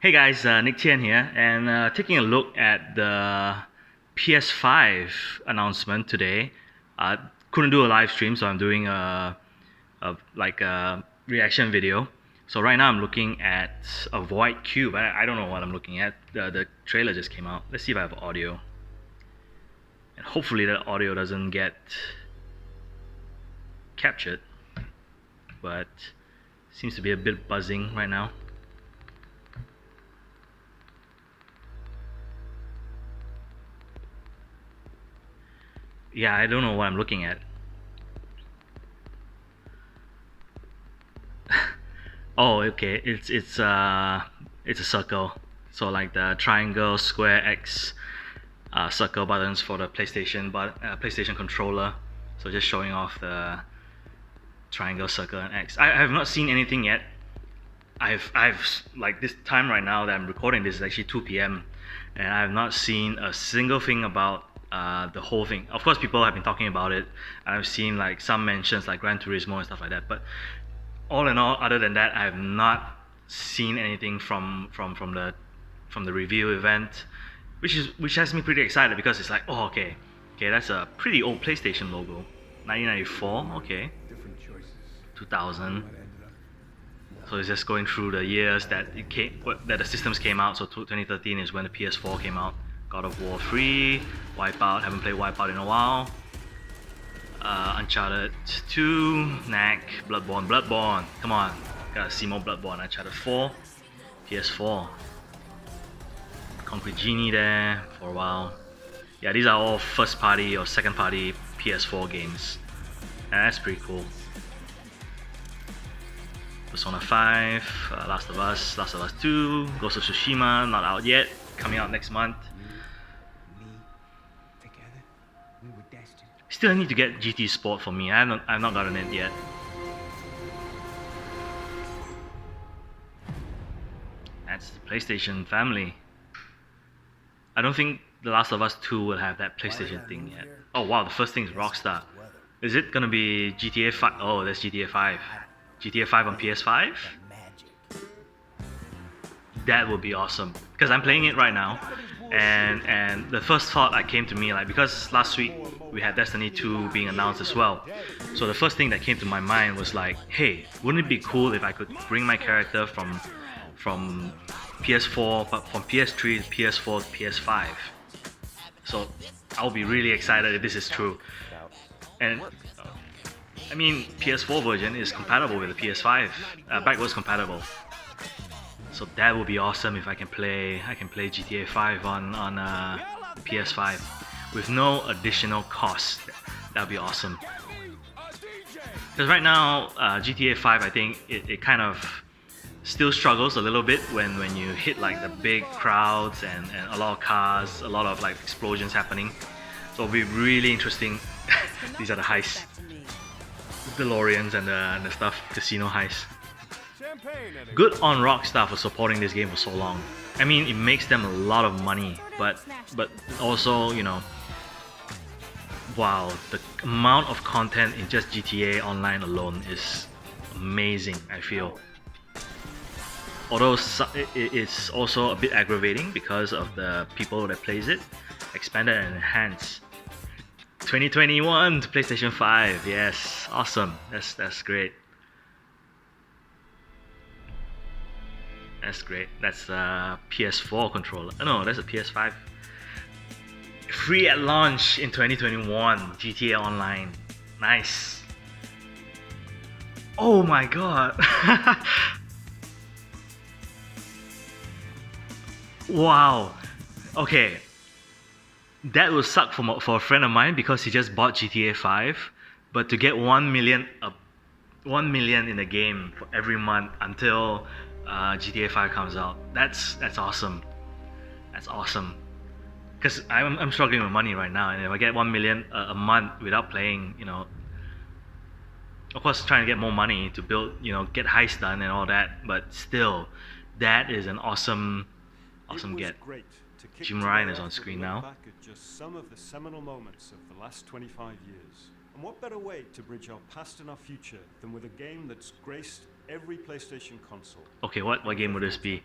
Hey guys, Nick Tian here, and taking a look at the PS5 announcement today. Couldn't do a live stream, so I'm doing a reaction video. So right now I'm looking at a void cube. I don't know what I'm looking at. The trailer just came out. Let's see if I have audio, and hopefully that audio doesn't get captured. But seems to be a bit buzzing right now. Yeah, I don't know what I'm looking at. Oh, okay. It's a circle. So like the triangle, square, X, circle buttons for the PlayStation, but PlayStation controller. So just showing off the triangle, circle, and X. I have not seen anything yet. I've like this time right now that I'm recording this is actually 2 p.m. and I have not seen a single thing about the whole thing. Of course, people have been talking about it. I've seen like some mentions like Gran Turismo and stuff like that, but all in all, other than that, I have not seen anything from the review event, which has me pretty excited because it's like, oh, okay, that's a pretty old PlayStation logo, 1994, okay, 2000. So it's just going through the years that that the systems came out. So 2013 is when the PS4 came out. God of War 3, Wipeout. Haven't played Wipeout in a while. Uncharted 2, Knack, Bloodborne. Come on, gotta see more Bloodborne. Uncharted 4, PS4. Concrete Genie there for a while. Yeah, these are all first party or second party PS4 games. And that's pretty cool. Persona 5, Last of Us 2, Ghost of Tsushima, not out yet, coming out next month. Still need to get GT Sport for me. I've not gotten it yet. That's the PlayStation family. I don't think The Last of Us 2 will have that PlayStation thing yet. Oh wow, the first thing is Rockstar. Is it gonna be GTA 5? Oh, that's GTA 5. GTA 5 on PS5? That would be awesome. Because I'm playing it right now. And the first thought that came to me, like, because last week we had Destiny 2 being announced as well. So the first thing that came to my mind was like, hey, wouldn't it be cool if I could bring my character from PS4, but from PS3 to PS4 to PS5? So I'll be really excited if this is true. And I mean, PS4 version is compatible with the PS5, backwards compatible. So that would be awesome if I can play GTA 5 on PS5 with no additional cost. That'd be awesome. Because right now, GTA 5, I think it kind of still struggles a little bit when you hit like the big crowds and a lot of cars, a lot of like explosions happening. So it'll be really interesting. These are the heists. DeLoreans and the stuff, casino heist. Good on Rockstar for supporting this game for so long. I mean, it makes them a lot of money, but also, you know, wow, the amount of content in just GTA Online alone is amazing, I feel. Although it's also a bit aggravating because of the people that plays it. Expanded and enhanced. 2021 to PlayStation 5, yes, awesome. That's great. That's great. That's a PS4 controller. No, that's a PS5. Free at launch in 2021. GTA Online. Nice. Oh my god. Wow. Okay. That will suck for a friend of mine because he just bought GTA 5, but to get 1 million in the game for every month until GTA 5 comes out, that's awesome. That's awesome. Because I'm struggling with money right now, and if I get 1 million a month without playing, you know, of course trying to get more money to build, you know, get heists done and all that, but still, that is an awesome get. Jim Ryan is on screen now. Back at just some of the seminal moments of the last 25 years. And what better way to bridge our past and our future than with a game that's graced every PlayStation console? Okay, what game would this be?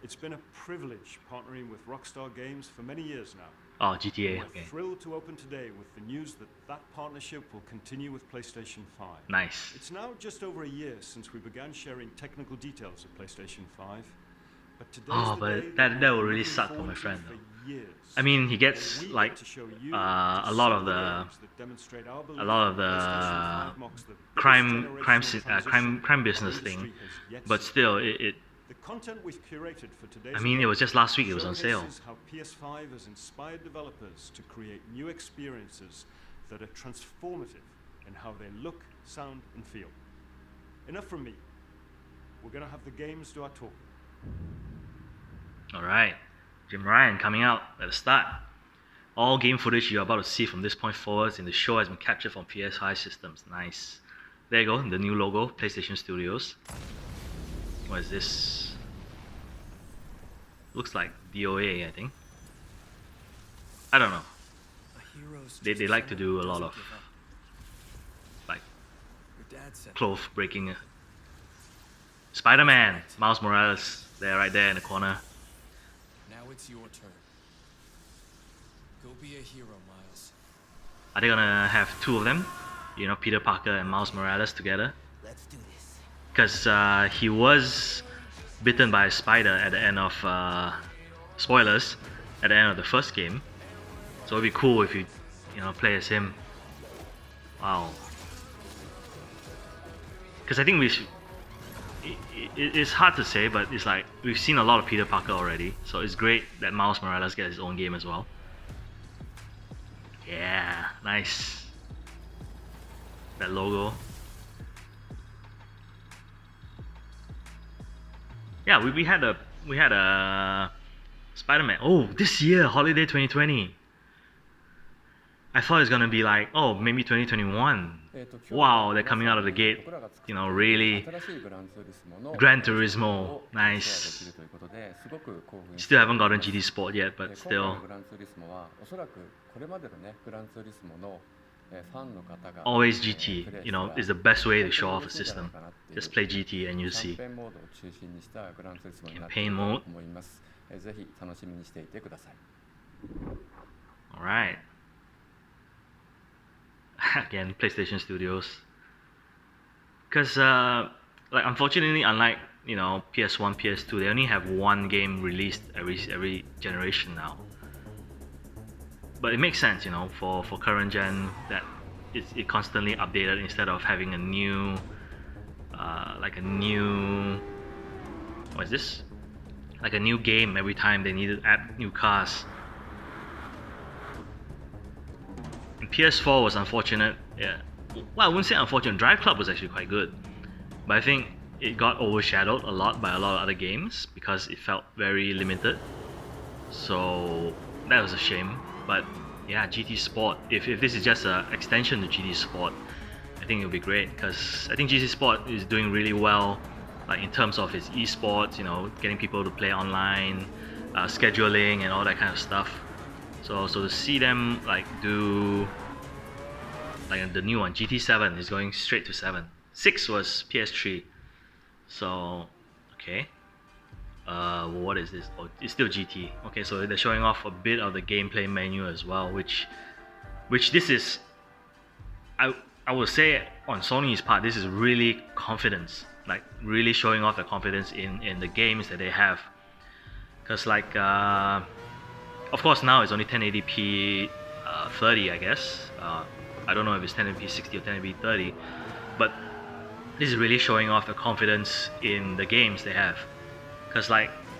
It's been a privilege partnering with Rockstar Games for many years now. Oh, GTA. We're Okay. thrilled to open today with the news that that partnership will continue with PlayStation 5. Nice. It's now just over a year since we began sharing technical details of PlayStation 5. But today's Oh, the but day that we've will been really looking suck for forward my to friend, for though. years. I mean, he Where gets we like get to show you a just lot some of the games that demonstrate our belief a lot of that the PlayStation 5 marks the biggest crime generational transition crime our business industry thing, has yet but seen. still, it The content we've curated for today's I mean, it was just last week it was on sale. showcases how PS5 has inspired developers to create new experiences that are transformative in how they look, sound, and feel. Enough from me. We're gonna have the games do our talking. Alright, Jim Ryan coming out at the start. All game footage you're about to see from this point forwards in the show has been captured from PS5 systems. Nice. There you go, the new logo, PlayStation Studios. What is this? Looks like DOA, I think. I don't know. They like to do a lot of like cloth breaking. Spider-Man, Miles Morales, there, right there in the corner. Now it's your turn. Go be a hero, Miles. Are they gonna have two of them? You know, Peter Parker and Miles Morales together? Let's do this. Because he was bitten by a spider at the end of spoilers at the end of the first game, so it'd be cool if you play as him. Wow. Because I think it's hard to say, but it's like we've seen a lot of Peter Parker already, so it's great that Miles Morales gets his own game as well. Yeah, nice. That logo. Yeah, we had a Spider-Man. Oh, this year, holiday 2020. I thought it's gonna be like, oh, maybe 2021. Wow, they're coming out of the gate, really. Gran Turismo, nice. Still haven't gotten GT Sport yet, but still. Always GT, is the best way to show off a system. Just play GT and you see. Campaign mode. Alright. Again, PlayStation Studios. Because, unfortunately, unlike, PS1, PS2, they only have one game released every generation now. But it makes sense, for current gen that it constantly updated instead of having a new, what is this? Like a new game every time they needed to add new cars. And PS4 was unfortunate. Yeah. Well, I wouldn't say unfortunate. Drive Club was actually quite good, but I think it got overshadowed a lot by a lot of other games because it felt very limited. So that was a shame. But yeah, GT Sport. If this is just an extension to GT Sport, I think it'll be great because I think GT Sport is doing really well, like in terms of its esports, getting people to play online, scheduling and all that kind of stuff. So to see them do the new one, GT7 is going straight to 7. 6 was PS3. So okay. What is this? Oh, it's still GT. Okay, so they're showing off a bit of the gameplay menu as well, which this is, I would say on Sony's part, this is really confidence, like really showing off the confidence in the games that they have. Because of course now it's only 1080p 30, I guess. I don't know if it's 1080p 60 or 1080p 30, but this is really showing off the confidence in the games they have. Because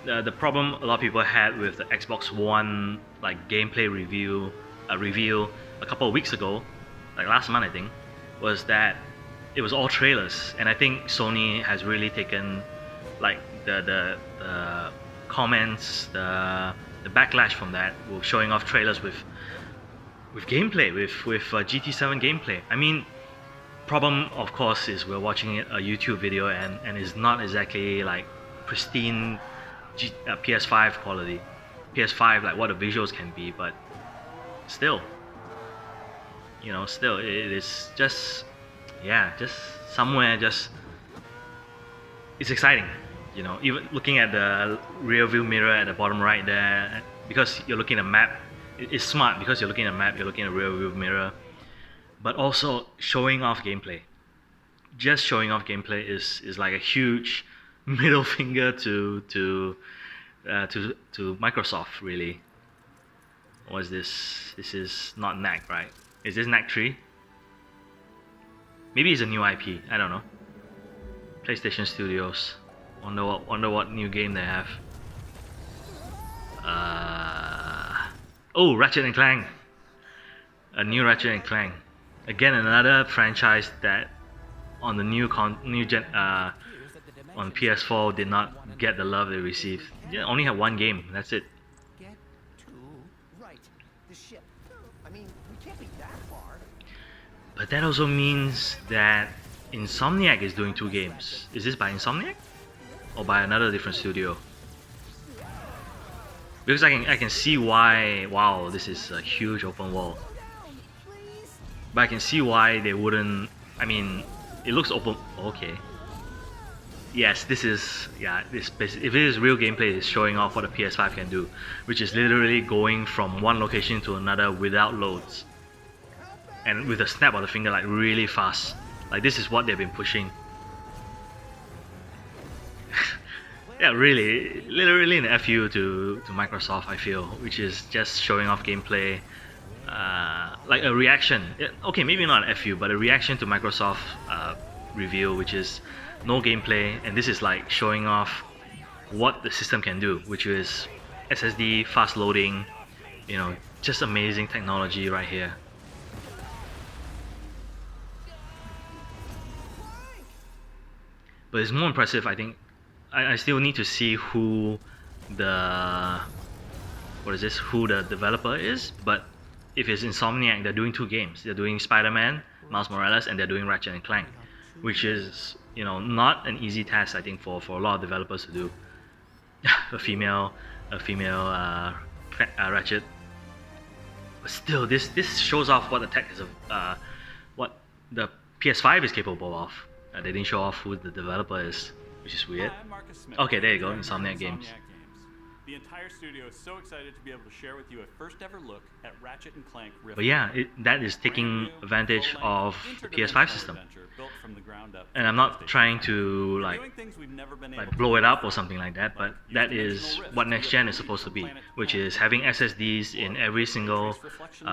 the problem a lot of people had with the Xbox One gameplay reveal a couple of weeks ago, last month I think, was that it was all trailers, and I think Sony has really taken the comments, the backlash from that, with showing off trailers with gameplay, with GT7 gameplay. I mean, problem of course is we're watching a YouTube video and it's not exactly pristine PS5 quality. PS5 what the visuals can be, but still, still it is just somewhere it's exciting. You know, even looking at the rear view mirror at the bottom right there, because you're looking at a map, it's smart because you're looking at a map, you're looking at a rear view mirror, but also showing off gameplay. Just showing off gameplay is like a huge middle finger to Microsoft, really. What is this? This is not Knack, right? Is this Knack 3? Maybe it's a new IP. I don't know. PlayStation Studios. Wonder what new game they have. Oh, Ratchet and Clank. A new Ratchet and Clank. Again, another franchise that on the new gen on PS4 did not get the love they received. Yeah, only had one game. That's it. Get to right. The ship. I mean, we can't be that far. But that also means that Insomniac is doing 2 games. Is this by Insomniac? Or by another different studio? Because I can see why. Wow, this is a huge open world. But I can see why they wouldn't. I mean, it looks open. Okay. Yes, this is This if it is real gameplay, it's showing off what the PS5 can do, which is literally going from one location to another without loads, and with a snap of the finger, like really fast. Like this is what they've been pushing. Yeah, really, literally an FU to Microsoft, I feel, which is just showing off gameplay, like a reaction. Okay, maybe not an FU, but a reaction to Microsoft review, which is no gameplay, and this is like showing off what the system can do, which is SSD, fast loading, you know, just amazing technology right here. But it's more impressive, I think. I still need to see who the who the developer is, but if it's Insomniac, they're doing 2 games. They're doing Spider-Man, Miles Morales, and they're doing Ratchet and Clank, which is, you know, not an easy task, I think, for a lot of developers to do. a female Ratchet. But still, this shows off what the tech is, what the PS5 is capable of. They didn't show off who the developer is, which is weird. Hi, I'm Marcus Smith. Okay, there you go, Director of Insomniac Games. The entire studio is so excited to be able to share with you a first ever look at Ratchet and Clank Rift. But yeah, that is taking advantage of the PS5 system. And I'm not trying to like blow it up or something like that, but that is what next gen is supposed to be, which is having SSDs in every single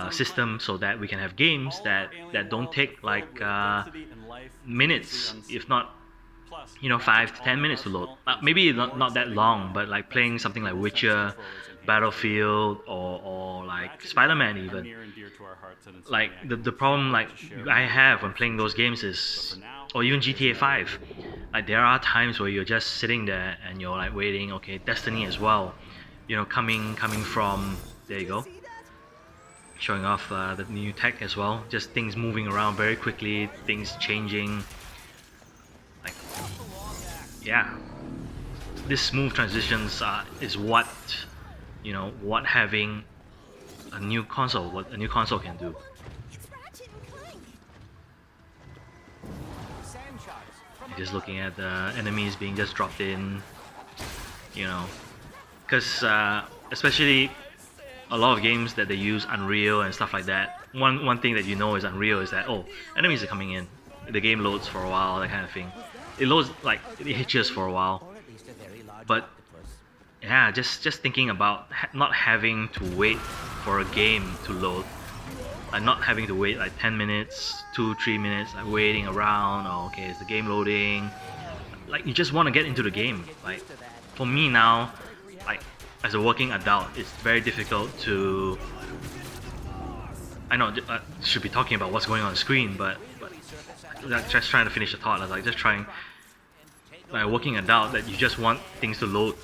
system, so that we can have games that don't take like minutes, if not, you know, 5 to 10 minutes to load. Maybe not that long, but like playing something like Witcher, Battlefield, or like Spider-Man even. Like the problem like I have when playing those games is, or even GTA 5, like there are times where you're just sitting there and you're like waiting. Okay, Destiny as well, you know, coming from, there you go, showing off the new tech as well. Just things moving around very quickly, things changing. Like, yeah, this smooth transitions is what, you know, what having a new console can do. You're just looking at the enemies being just dropped in, you know, because especially a lot of games that they use Unreal and stuff like that. One thing that you know is Unreal is that, oh, enemies are coming in, the game loads for a while, that kind of thing. It loads, like, it hitches for a while. But yeah, just thinking about not having to wait for a game to load, like not having to wait like 10 minutes, 2-3 minutes, like waiting around. Oh, okay, is the game loading? Like, you just want to get into the game. Like, for me now, like as a working adult, it's very difficult to. I know I should be talking about what's going on the screen, but just trying to finish the thought. I was like just trying, like a working adult, that you just want things to load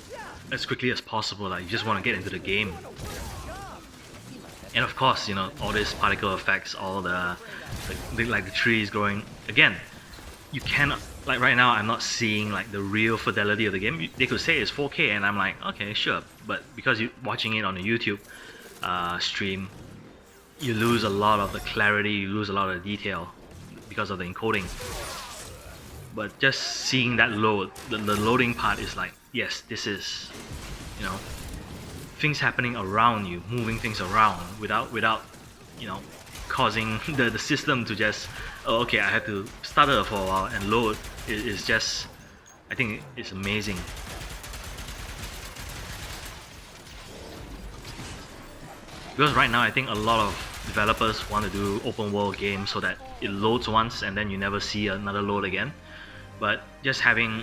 as quickly as possible. Like you just want to get into the game. And of course, you know, all these particle effects, all the trees growing. Again, you cannot, like right now I'm not seeing like the real fidelity of the game. They could say it's 4K and I'm like, okay, sure, but because you're watching it on a YouTube stream, you lose a lot of the clarity, you lose a lot of the detail because of the encoding. but just seeing that load, the loading part is like, yes, this is, you know, things happening around you, moving things around without you know, causing the system to just, oh, okay, I have to stutter for a while and load. It's just, I think it's amazing. Because right now I think a lot of developers want to do open world games so that it loads once and then you never see another load again. But just having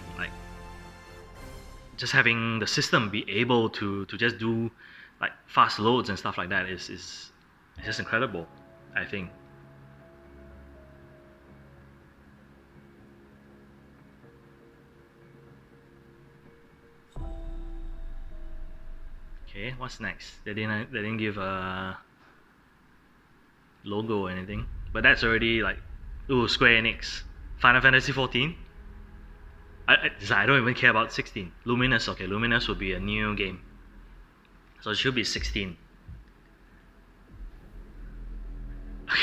the system be able to just do like fast loads and stuff like that is just incredible, I think. Okay, what's next? They didn't give a logo or anything, but that's already like, ooh, Square Enix, Final Fantasy 14. I don't even care about 16. Luminous, okay, Luminous will be a new game, so it should be 16. Okay.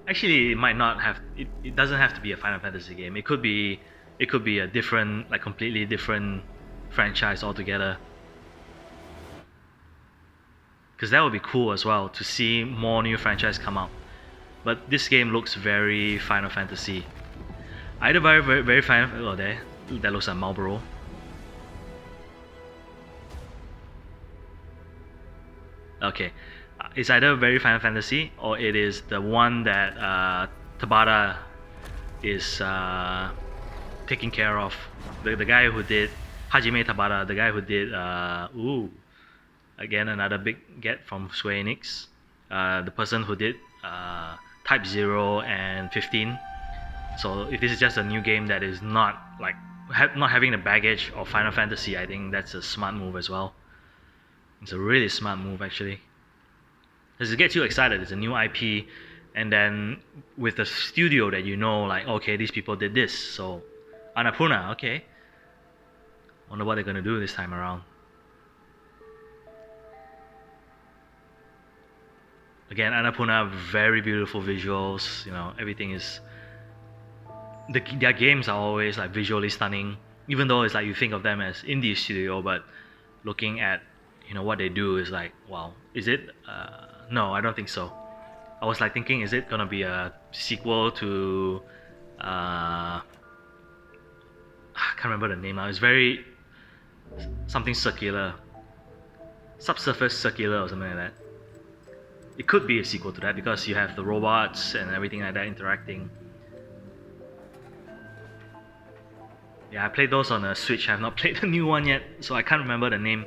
Actually, it might not have. It doesn't have to be a Final Fantasy game. It could be a different, like completely different franchise altogether. Because that would be cool as well to see more new franchise come out. But this game looks very Final Fantasy. Either very Final. Oh, there. That looks like Marlboro. Okay, it's either very Final Fantasy or it is the one that Tabata is taking care of. The guy who did Hajime Tabata, the guy who did again another big get from Square Enix. The person who did Type 0 and 15. So if this is just a new game that is not like not having the baggage of Final Fantasy, I think that's a smart move as well. It's a really smart move actually. Because it gets you excited, it's a new IP, and then with the studio that you know, like, okay, these people did this, so Annapurna, okay. Wonder what they're gonna do this time around. Again, Annapurna, very beautiful visuals, you know, everything is... Their games are always like visually stunning, even though it's like you think of them as indie studio, but looking at, you know, what they do is like, wow, is it? No, I don't think so. I was like thinking, is it gonna be a sequel to I can't remember the name now. It's very something circular, subsurface circular or something like that. It could be a sequel to that because you have the robots and everything like that interacting. Yeah, I played those on a Switch. I have not played the new one yet, so I can't remember the name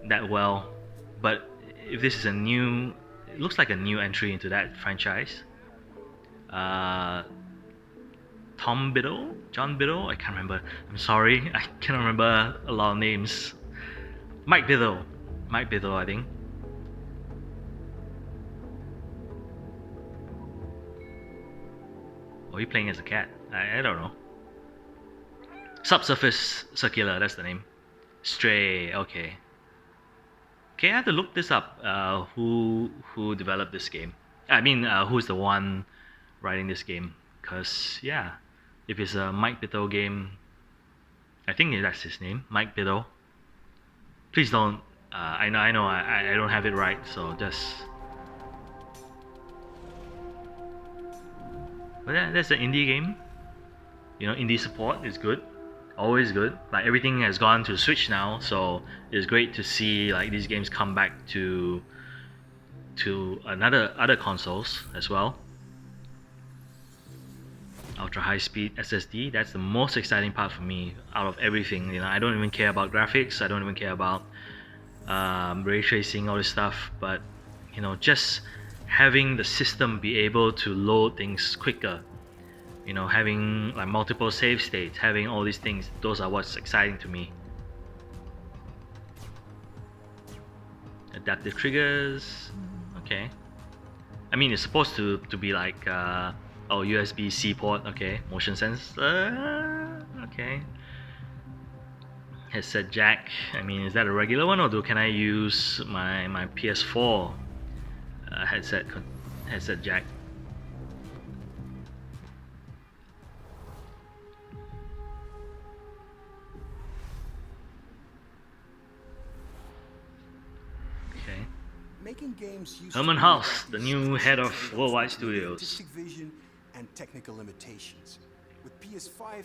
that well. But if this is a new, it looks like a new entry into that franchise. Tom Biddle? John Biddle? I can't remember. I'm sorry, I cannot remember a lot of names. Mike Biddle, I think. Oh, you playing as a cat? I don't know. Subsurface Circular, that's the name. Stray, okay. Okay, I have to look this up. Who developed this game? I mean, who's the one writing this game? Cause yeah, if it's a Mike Biddle game, I think that's his name, Mike Biddle. Please don't. I know. I don't have it right. So just. But yeah, that's an indie game. You know, indie support is good. Always good. Like everything has gone to Switch now, so it's great to see like these games come back to other consoles as well. Ultra high speed SSD, that's the most exciting part for me out of everything. You know, I don't even care about graphics, I don't even care about ray tracing, all this stuff, but you know, just having the system be able to load things quicker, you know, having like multiple save states, having all these things, those are what's exciting to me. Adaptive triggers, okay. I mean, it's supposed to be like oh, USB-C port, okay. Motion sensor, okay. Headset jack, I mean, is that a regular one, or can I use my PS4 headset jack? making games used Herman to be House, about the these new head of trade-offs Worldwide between Studios. artistic vision and technical limitations. With PS5,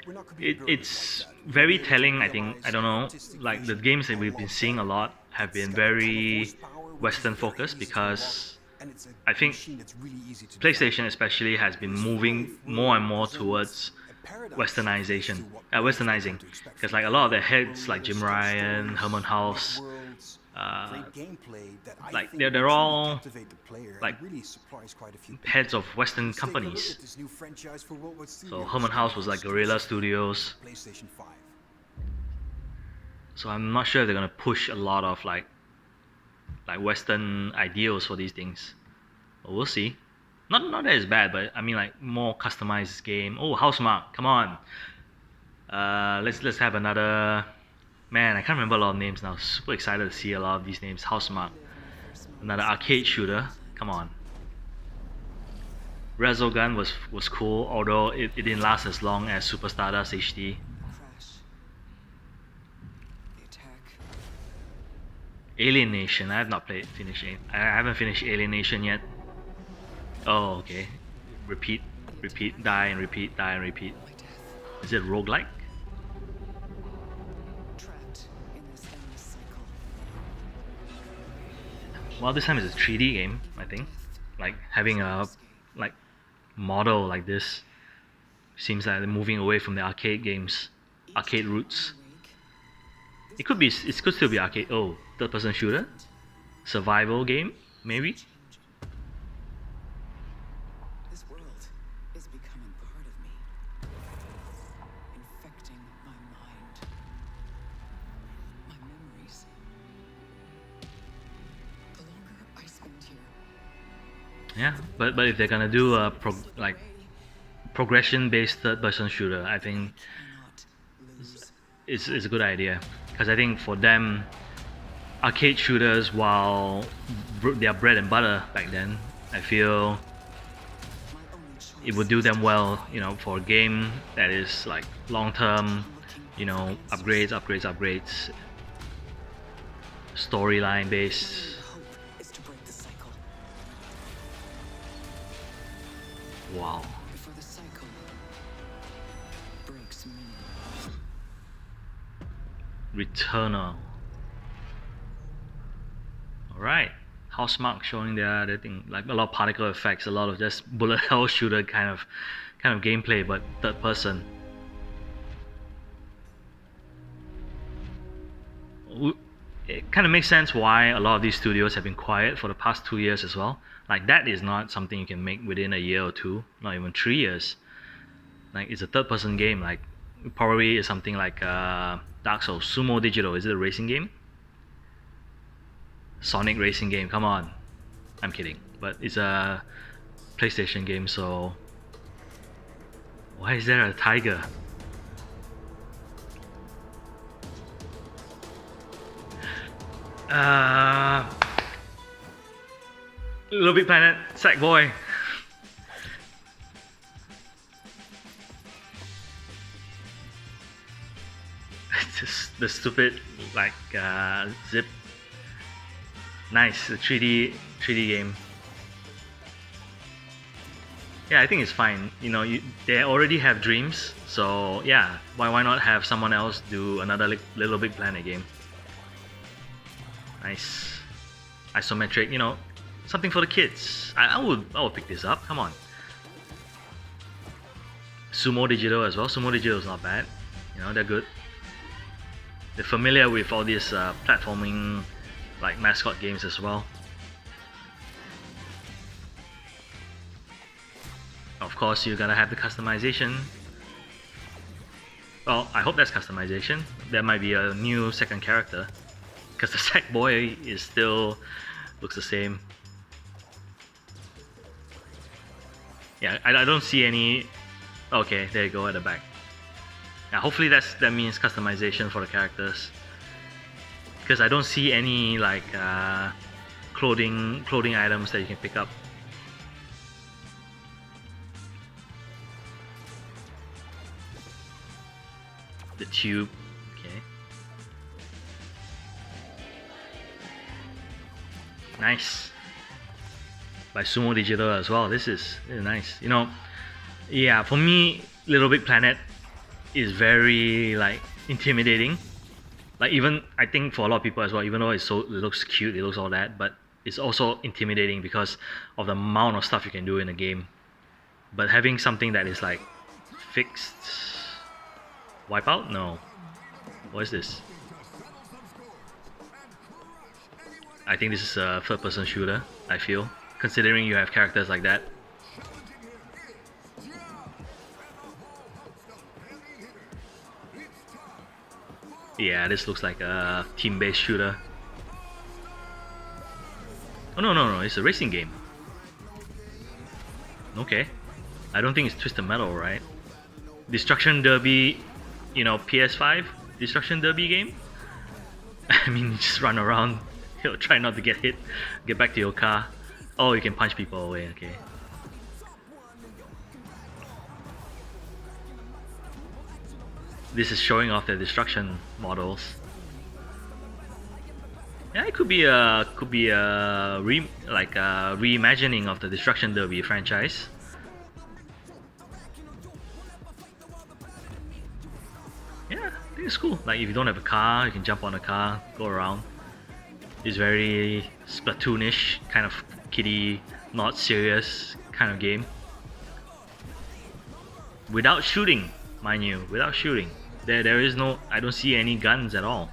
we're not gonna be burdened It's like that. We'll very be able to telling, I think. realize I don't know, artistic like the vision games that a we've been lot seeing a better. lot have It's been got a ton of very horsepower, which is Western very focused easy to unlock, because and it's a I think machine that's really easy to PlayStation develop. especially has been PS5 moving will more and more present towards a paradigm shift as westernization, to what players will westernizing, come to expect because from like a lot of the games. heads We'll like be able Jim to tell Ryan, stories, Herman make House, worlds, great gameplay that I like think they're will truly all captivate the player like and really surprise quite a few people. heads of Western Let's take a look companies. at this new franchise for Worldwide So Studios, Herman House was like Guerrilla Studios. PlayStation 5. So I'm not sure if they're gonna push a lot of like Western ideals for these things. But we'll see. Not that it's bad, but I mean like more customized game. Oh, Housemarque, come on. Let's have another. Man, I can't remember a lot of names now. Super excited to see a lot of these names. Housemarque, another arcade shooter. Come on. Resogun was cool, although it didn't last as long as Super Stardust HD. Crash. The attack. Alien Nation. I have not I haven't finished Alien Nation yet. Oh, okay. Repeat, die and repeat, die and repeat. My death. Is it roguelike? Trapped in this endless cycle. Well, this time it's a 3D game, I think. Like having a like model like this seems like they're moving away from the arcade games, arcade roots. It could still be arcade. Oh, third-person shooter, survival game, maybe. This world is becoming part of me, infecting my mind, my memories. The longer I spend here, Yeah, but if they're gonna do a progression-based third-person shooter, I think cannot lose. it's a good idea, because I think for them, arcade shooters, while their bread and butter back then, I feel My only choice it would do is them to well, survive. you know, for a game that is like long-term, you know, upgrades, storyline based. My only hope is to break the cycle. Wow. Before the cycle breaks me. Returnal. Alright. Housemarque showing their thing, like a lot of particle effects, a lot of just bullet hell shooter kind of gameplay, but third person. It kind of makes sense why a lot of these studios have been quiet for the past 2 years as well. Like that is not something you can make within a year or two, not even 3 years. Like it's a third person game, like probably is something like Dark Souls, Sumo Digital. Is it a racing game? Sonic racing game, come on. I'm kidding, but it's a PlayStation game, so why is there a tiger? Little Big Planet, Sackboy. It's just the stupid like zip. Nice, the 3D game. Yeah, I think it's fine. You know, they already have Dreams, so yeah, why not have someone else do another Little Big Planet game? Nice, isometric. You know, something for the kids. I would pick this up. Come on. Sumo Digital as well. Sumo Digital is not bad. You know, they're good. They're familiar with all these platforming, like mascot games as well. Of course, you're gonna have the customization. Well, I hope that's customization. There might be a new second character, because the Sackboy is still looks the same. Yeah, I don't see any. Okay, there you go at the back. Yeah, hopefully that means customization for the characters, because I don't see any like clothing items that you can pick up. The tube, okay. Nice. By Sumo Digital as well. This is nice. You know, yeah, for me, Little Big Planet is very like intimidating. Like even I think for a lot of people as well, even though it looks cute, it looks all that, but it's also intimidating because of the amount of stuff you can do in a game. But having something that is like fixed, Wipeout? No. What is this? I think this is a third-person shooter. I feel, considering you have characters like that. Yeah, this looks like a team-based shooter. Oh no, it's a racing game. Okay. I don't think it's Twisted Metal, right? Destruction Derby, you know, PS5 Destruction Derby game? I mean, you just run around, you know, try not to get hit, get back to your car. Oh, you can punch people away, okay. This is showing off the destruction models. Yeah, it could be a reimagining of the Destruction Derby franchise. Yeah, I think it's cool. Like if you don't have a car, you can jump on a car, go around. It's very Splatoonish, kind of kiddie, not serious kind of game. Without shooting, mind you, without shooting. There is no, I don't see any guns at all.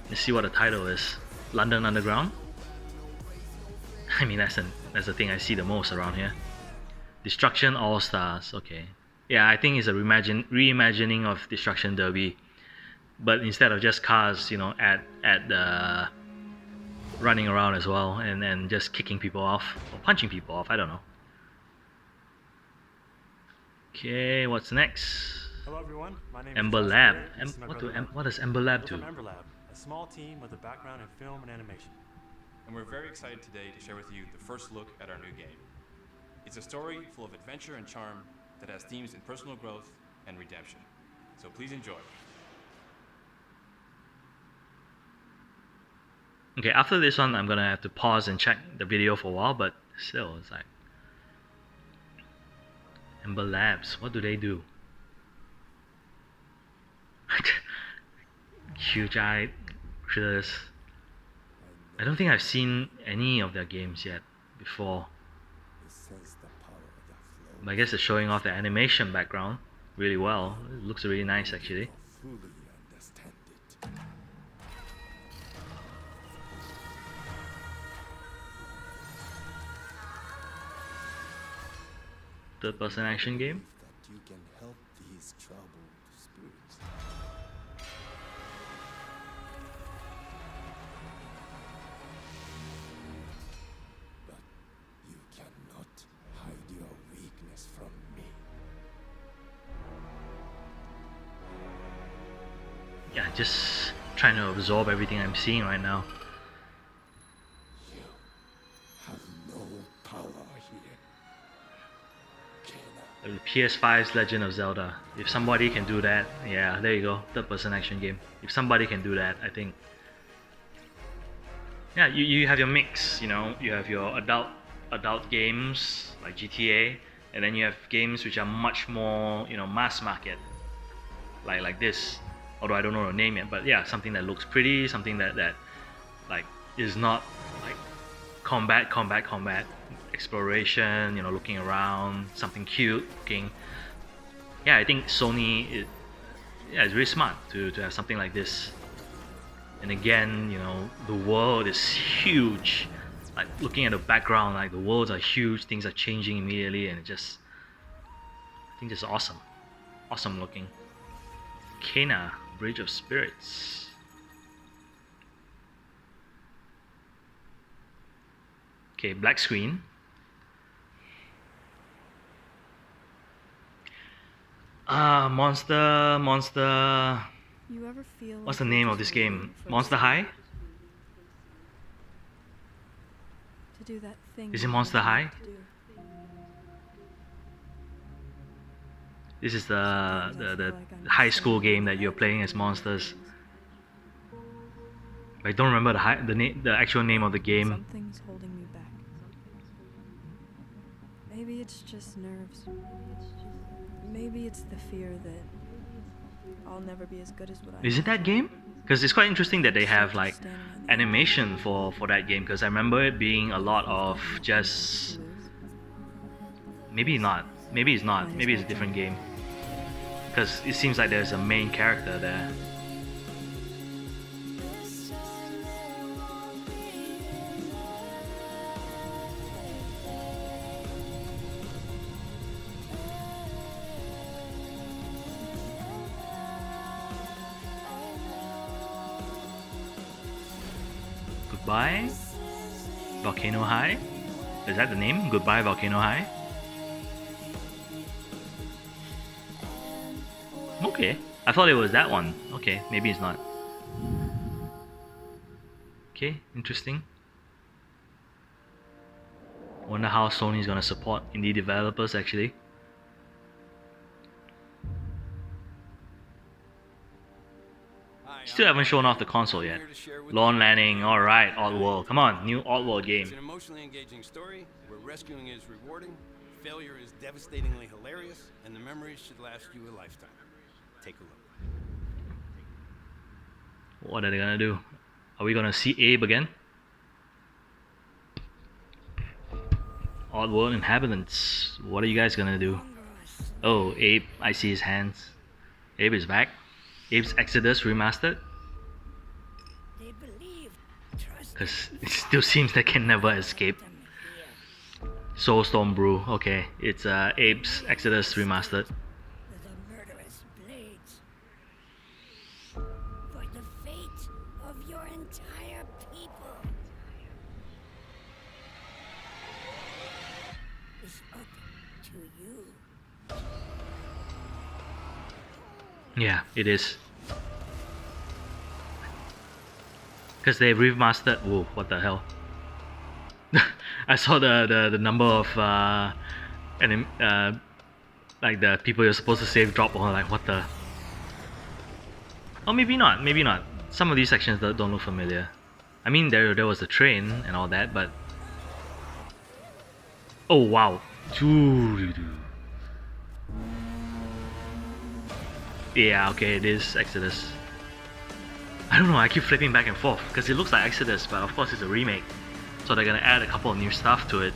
Let's see what the title is. London Underground? I mean, that's the thing I see the most around here. Destruction All Stars, okay. Yeah, I think it's a reimagining of Destruction Derby, but instead of just cars, you know, at the running around as well, and just kicking people off or punching people off. I don't know. Okay, what's next? Hello everyone, my name Ember is Lab. Josh Barrett. This is my brother What does Ember Lab We're do? from Ember Lab, a small team with a background in film and animation. And we're very excited today to share with you the first look at our new game. It's a story full of adventure and charm that has themes in personal growth and redemption. So please enjoy. Okay, after this one, I'm gonna have to pause and check the video for a while, but still, it's like Ember Labs. What do they do? Huge-eyed critters. I don't think I've seen any of their games yet before. But I guess it's showing off the animation background really well. It looks really nice actually. Third-person action game. That you can help these troubled spirits. But you cannot hide your weakness from me. Yeah, just trying to absorb everything I'm seeing right now. You have no power here. The PS5's Legend of Zelda. If somebody can do that, yeah, there you go, third-person action game. If somebody can do that, I think. Yeah, you have your mix. You know, you have your adult games like GTA, and then you have games which are much more, you know, mass market, like this. Although I don't know the name yet, but yeah, something that looks pretty, something that like is not like combat, exploration, you know, looking around, something cute looking. Yeah, I think Sony is really smart to have something like this. And again, you know, the world is huge. Like looking at the background, like the worlds are huge, things are changing immediately, and I think just awesome looking. Kena, Bridge of Spirits. Okay, black screen. Monster. You ever feel What's like the you're name of just this game? waiting for Monster High? to do that thing Is it you Monster want High? to do? This is the I feel the like I'm high standing school on game the that you're edge of playing as the monsters. universe. I don't remember the actual name of the game. Something's holding me back. Maybe it's just nerves. Maybe it's the fear that I'll never be as good as what I Is it that game? Because it's quite interesting that they have like animation for that game. Because I remember it being a lot of just maybe not. Maybe it's not. Maybe it's a different game. Because it seems like there's a main character there. Goodbye Volcano High? Is that the name? Goodbye Volcano High? Okay, I thought it was that one. Okay, maybe it's not. Okay, interesting. Wonder how Sony's gonna support indie developers actually. Still haven't shown off the console yet. Lone Landing, alright, Oddworld. Come on, new Oddworld game. It's an emotionally engaging story where rescuing is rewarding, failure is devastatingly hilarious, and the memories should last you a lifetime. Take a look. What are they gonna do? Are we gonna see Abe again? Oddworld inhabitants. What are you guys gonna do? Oh, Abe. I see his hands. Abe is back. Abe's Exodus remastered. Because it still seems they can never escape. Soulstorm Brew. Okay, it's Abe's Exodus remastered. The murderous blades. For the fate of your entire people is up to you. Yeah, it is. Because they remastered. Whoa, what the hell? I saw the number of like the people you're supposed to save drop. Or like what the? Oh, maybe not. Maybe not. Some of these sections don't look familiar. I mean, there was the train and all that, but oh wow. Yeah, okay, it is Exodus. I don't know, I keep flipping back and forth because it looks like Exodus, but of course it's a remake. So they're gonna add a couple of new stuff to it.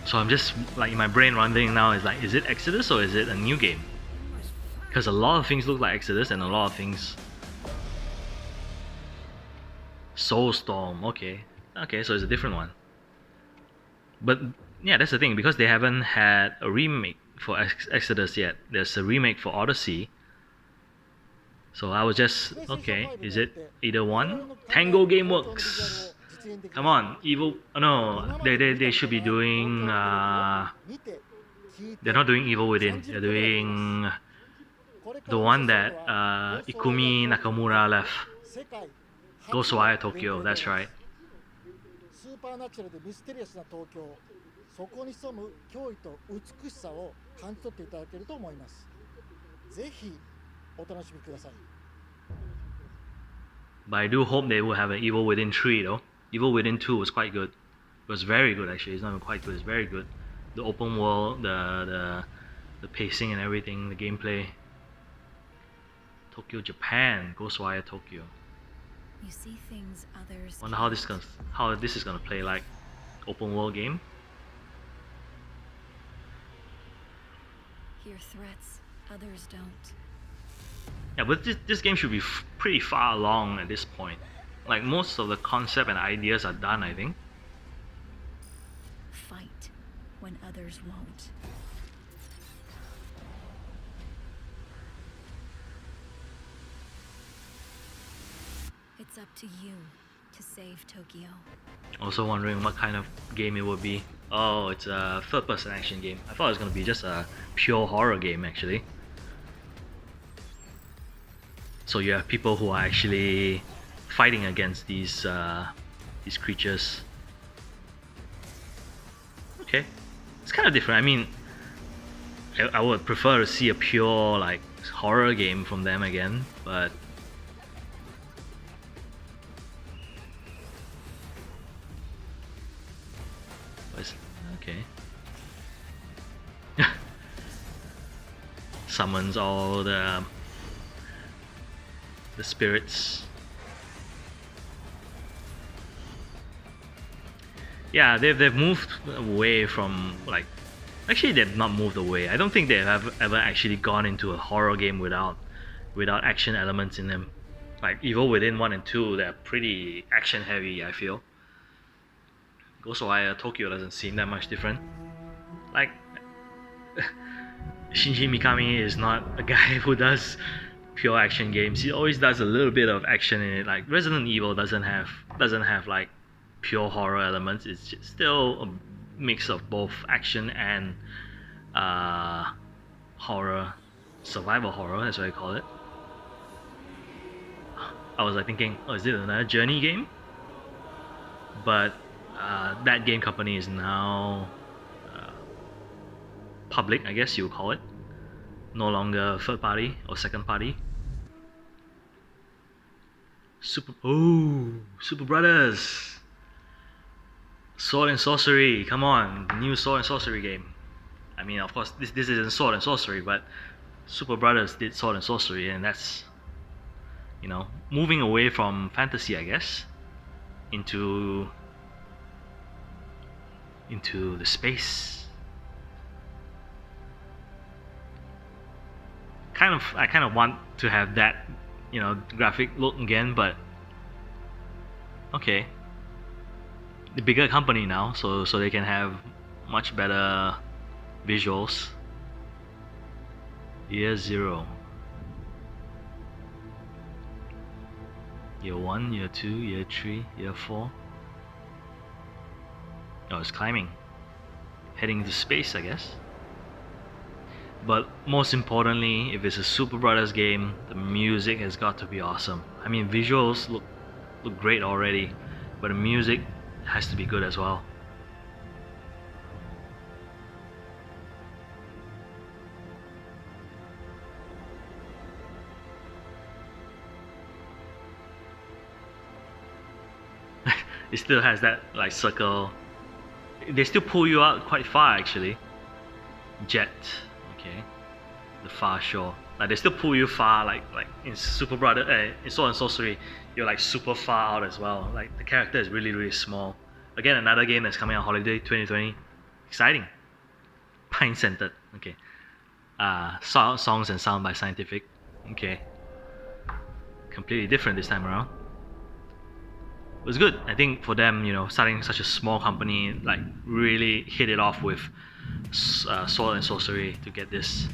So I'm just like in my brain wondering now is like, is it Exodus or is it a new game? Because a lot of things look like Exodus and a lot of things. Soulstorm, okay. Okay, so it's a different one. But yeah, that's the thing, because they haven't had a remake for Exodus yet. There's a remake for Odyssey. So I was just, okay, is it either one? Tango Gameworks! Come on, Evil, oh no, they should be doing, they're not doing Evil Within, they're doing the one that Ikumi Nakamura left. Ghostwire Tokyo, that's right. スーパーナチュラルでミステリアスな東京、そこに潜む驚異と美しさを感じ取っていただけると思います。ぜひお楽しみください。But I do hope they will have an Evil Within 3 though. Evil Within 2 was quite good. It was very good actually. It's not even quite good. It's very good. The open world, the pacing and everything, the gameplay. Tokyo, Japan, Ghostwire Tokyo. You see things others. Wonder how this is gonna play like open world game. Hear threats, others don't. Yeah, but this game should be pretty far along at this point. Like most of the concept and ideas are done, I think. Fight when others won't. It's up to you to save Tokyo. Also wondering what kind of game it would be. Oh, it's a third-person action game. I thought it was gonna be just a pure horror game actually. So you have people who are actually fighting against these creatures. Okay, it's kind of different. I mean, I would prefer to see a pure like horror game from them again, but okay. Summons all the spirits. Yeah, they've moved away from like. Actually, they've not moved away. I don't think they've ever actually gone into a horror game without action elements in them. Like Evil Within 1 and 2, they're pretty action heavy, I feel. Ghostwire Tokyo doesn't seem that much different. Like Shinji Mikami is not a guy who does pure action games. He always does a little bit of action in it. Like Resident Evil doesn't have like pure horror elements. It's just still a mix of both action and horror, survival horror, that's what I call it. I was like thinking, oh, is it another Journey game? But that game company is now public, I guess you would call it. No longer third party or second party. Super Brothers! Sword and Sorcery, come on, new Sword and Sorcery game. I mean, of course, this isn't Sword and Sorcery, but Super Brothers did Sword and Sorcery, and that's, you know, moving away from fantasy, I guess, into the space. I kind of want to have that, you know, graphic look again, but okay. The bigger company now, so they can have much better visuals. Year 0. Year 1, Year 2, Year 3, Year 4. Oh, it's climbing. Heading to space, I guess. But most importantly, if it's a Super Brothers game, the music has got to be awesome. I mean, visuals look great already, but the music has to be good as well. It still has that like circle. They still pull you out quite far actually. Jet, okay. The far shore. Like they still pull you far, like in Super Brother, in Sword and Sorcery, you're like super far out as well. Like the character is really small. Again, another game that's coming out holiday 2020. Exciting. Pine centered. Okay. Songs and sound by Scientific. Okay. Completely different this time around. It was good. I think for them, you know, starting such a small company, like really hit it off with Sword and Sorcery to get this.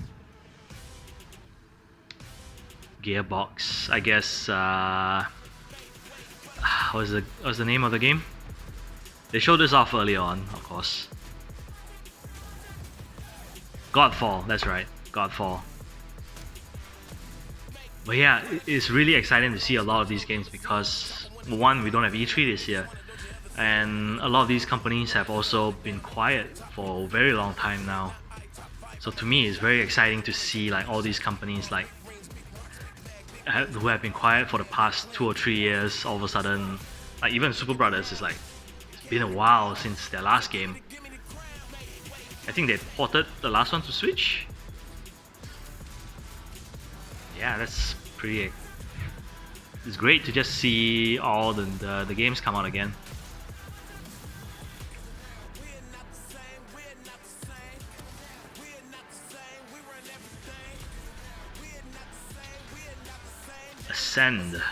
Gearbox, I guess. What's the name of the game? They showed this off early on, of course. Godfall, that's right, Godfall. But yeah, it's really exciting to see a lot of these games because one, we don't have E3 this year, and a lot of these companies have also been quiet for a very long time now. So to me, it's very exciting to see like all these companies like who have been quiet for the past 2 or 3 years, all of a sudden, like even Super Brothers is like, it's been a while since their last game. I think they ported the last one to Switch. Yeah, that's pretty. It's great to just see all the games come out again. Ascend.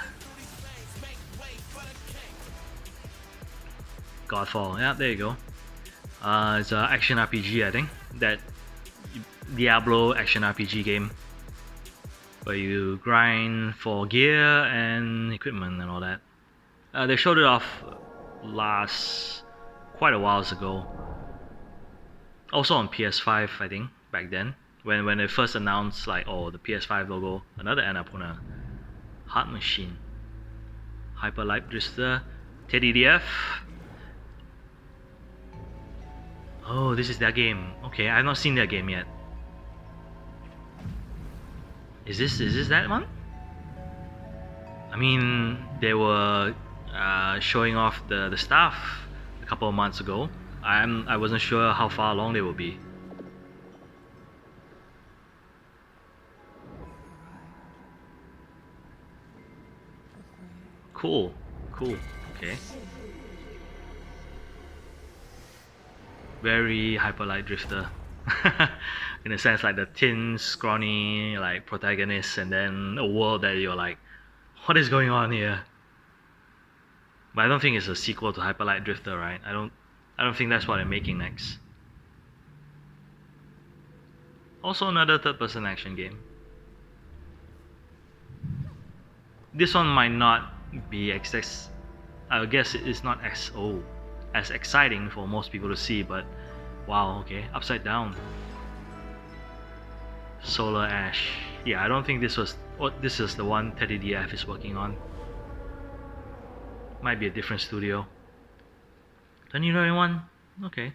Godfall. Yeah, there you go. It's an action RPG, I think. That Diablo action RPG game where you grind for gear and equipment and all that. They showed it off quite a while ago. Also on PS5, I think, back then. When they first announced like, oh, the PS5 logo, another Annapurna. Heart Machine. Hyper Light Drifter. TEDDF. Oh, this is their game. Okay, I've not seen their game yet. Is this that one? I mean, they were showing off the stuff a couple of months ago. I wasn't sure how far along they will be. Cool, okay. Very hyper light drifter. In a sense, like the thin, scrawny, like protagonist, and then a world that you're like, what is going on here? But I don't think it's a sequel to Hyper Light Drifter, right? I don't think that's what they're making next. Also another third-person action game. This one might not be I guess it's not as exciting for most people to see, but wow, okay, Upside Down. Solar Ash. Yeah, I don't think this is the one Teddy DF is working on. Might be a different studio. 2021? Okay.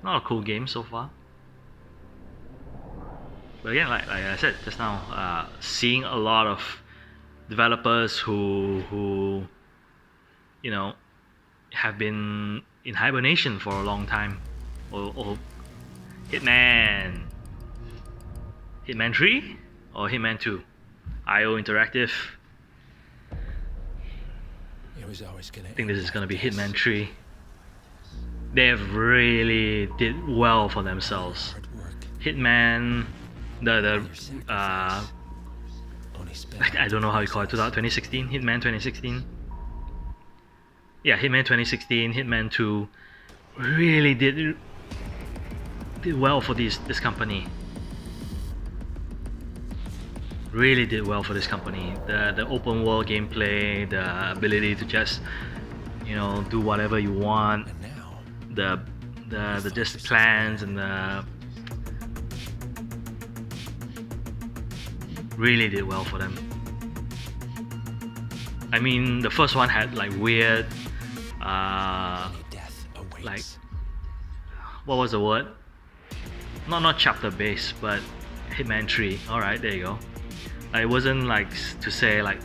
Not a cool game so far. But again, like I said just now, seeing a lot of developers who you know have been in hibernation for a long time, or Hitman 3 or Hitman 2, IO Interactive. I think this is gonna be Hitman 3. They have really did well for themselves. Hitman, I don't know how you call it, 2016, Hitman 2016. Yeah, Hitman 2016, Hitman 2 really did well for this company. Really did well for this company. The open world gameplay, the ability to just do whatever you want, the just plans, and the really did well for them. I mean, the first one had like weird like, what was the word? Not chapter based, but Hitman 3. Alright, there you go. It wasn't like to say like,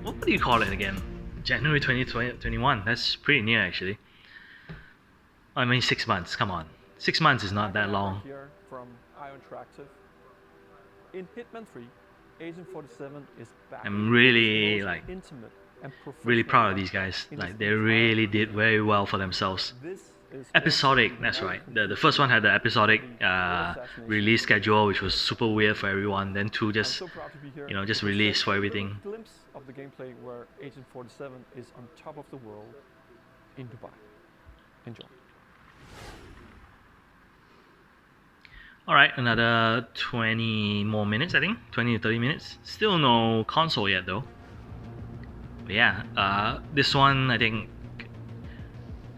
what do you call it again? January 2021. That's pretty near actually. I mean 6 months, come on. 6 months is not that long. Here from IO Interactive. In Hitman 3, Agent 47 is back. I'm really like really proud of these guys. Like they really did very well for themselves. Episodic, that's right. The first one had the episodic release schedule, which was super weird for everyone. Then 2 just just released for everything. A glimpse of the gameplay where Agent 47 is on top of the world in Dubai. Enjoy. Alright, another 20 more minutes, I think. 20 to 30 minutes. Still no console yet though. But yeah, this one I think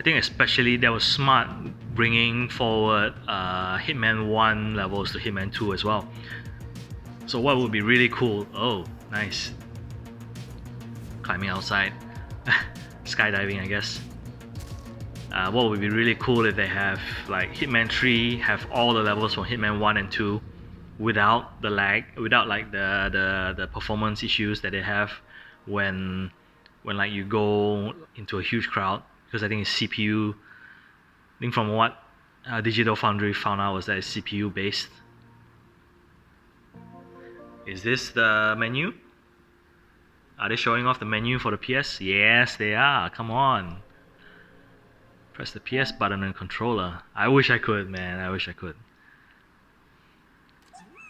especially that was smart, bringing forward Hitman 1 levels to Hitman 2 as well. So what would be really cool, oh nice, climbing outside, skydiving I guess. What would be really cool if they have like Hitman 3 have all the levels from Hitman 1 and 2 without the lag, without like the performance issues that they have when like you go into a huge crowd, because I think it's CPU. I think from what Digital Foundry found out was that it's CPU based. Is this the menu? Are they showing off the menu for the PS? Yes, they are. Come on. Press the PS button and controller. I wish I could, man. I wish I could.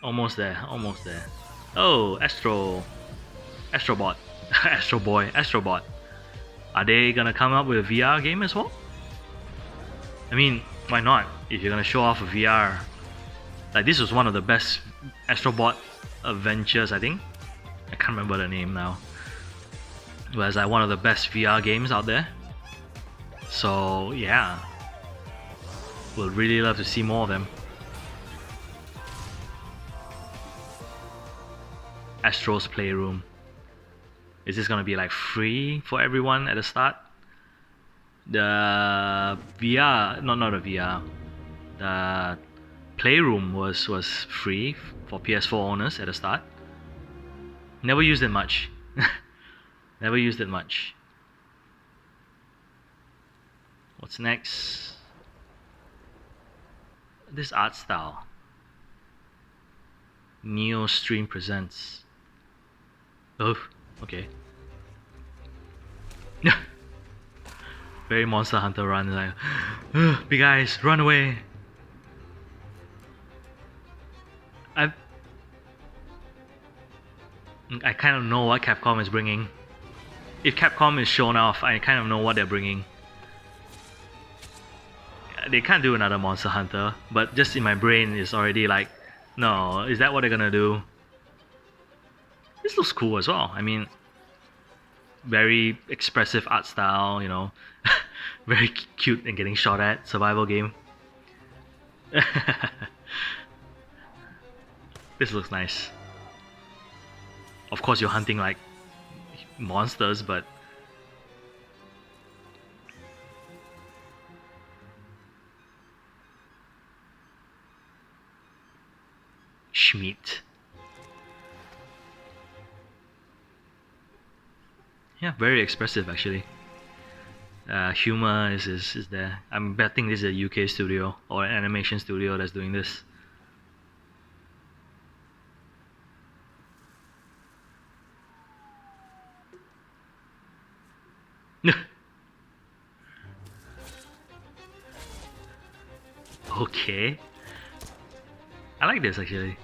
Almost there. Almost there. Oh, Astrobot. Astro Boy. Astrobot. Are they gonna come up with a VR game as well? I mean, why not? If you're gonna show off a VR, like this was one of the best Astrobot adventures, I think. I can't remember the name now. It was like one of the best VR games out there. So yeah, we'll really love to see more of them. Astro's Playroom. Is this gonna be like free for everyone at the start? The VR, not the VR, the Playroom was free for PS4 owners at the start. Never used it much. Never used it much. What's next? This art style. Neo Stream presents. Oh, okay. Very Monster Hunter run, like, big eyes, run away. I kind of know what Capcom is bringing. If Capcom is shown off, I kind of know what they're bringing. They can't do another Monster Hunter, but just in my brain it's already like, no, is that what they're gonna do? This looks cool as well. I mean, very expressive art style, you know, very cute and getting shot at survival game. This looks nice. Of course, you're hunting like monsters, but Schmidt. Yeah, very expressive actually. Humor is there. I'm betting this is a UK studio or an animation studio that's doing this. Okay. I like this actually.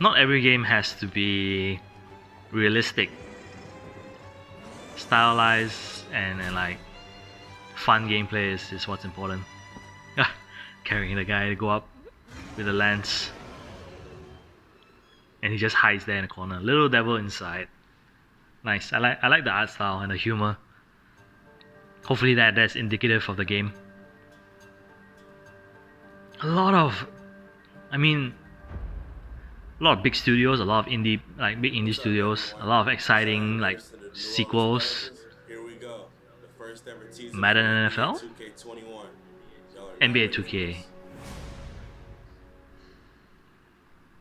Not every game has to be realistic. Stylized and like fun gameplay is what's important. Carrying the guy to go up with the lance. And he just hides there in the corner. Little devil inside. Nice. I like the art style and the humor. Hopefully that's indicative of the game. A lot of big studios, a lot of big indie studios, a lot of exciting like sequels. Madden NFL? NBA 2K.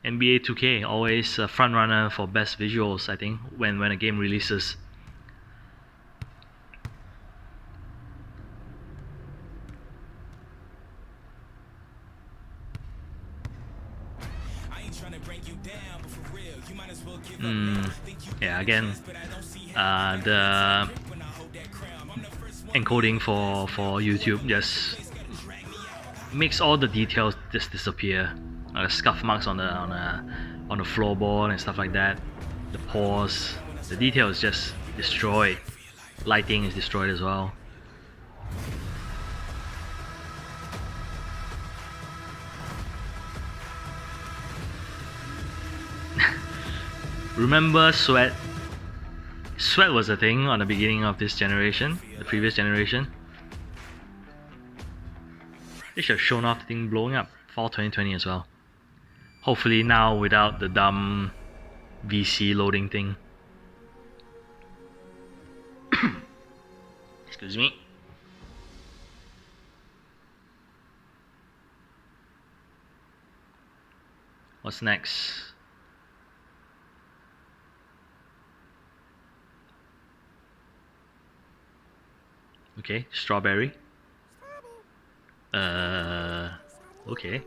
NBA 2K, always a front runner for best visuals, I think, when a game releases. Yeah, again, the encoding for YouTube just makes all the details just disappear. Scuff marks on the floorboard and stuff like that. The pores, the detail is just destroyed. Lighting is destroyed as well. Remember Sweat? Sweat was a thing on the beginning of this generation, the previous generation. They should have shown off the thing blowing up. Fall 2020 as well. Hopefully now without the dumb VC loading thing. Excuse me. What's next? Okay, strawberry. Okay.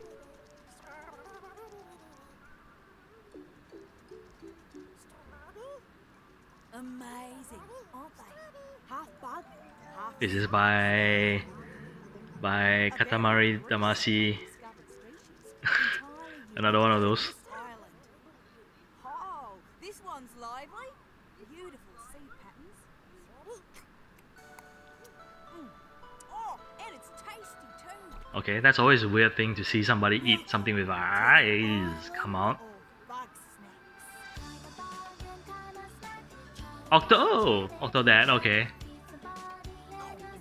Amazing, aren't they? Half bug, half This is by Katamari Damacy. Another one of those. Oh, this one's lively. Beautiful sea patterns. Oh, and it's tasty too. Okay, that's always a weird thing to see somebody eat something with eyes come out. Octodad, okay.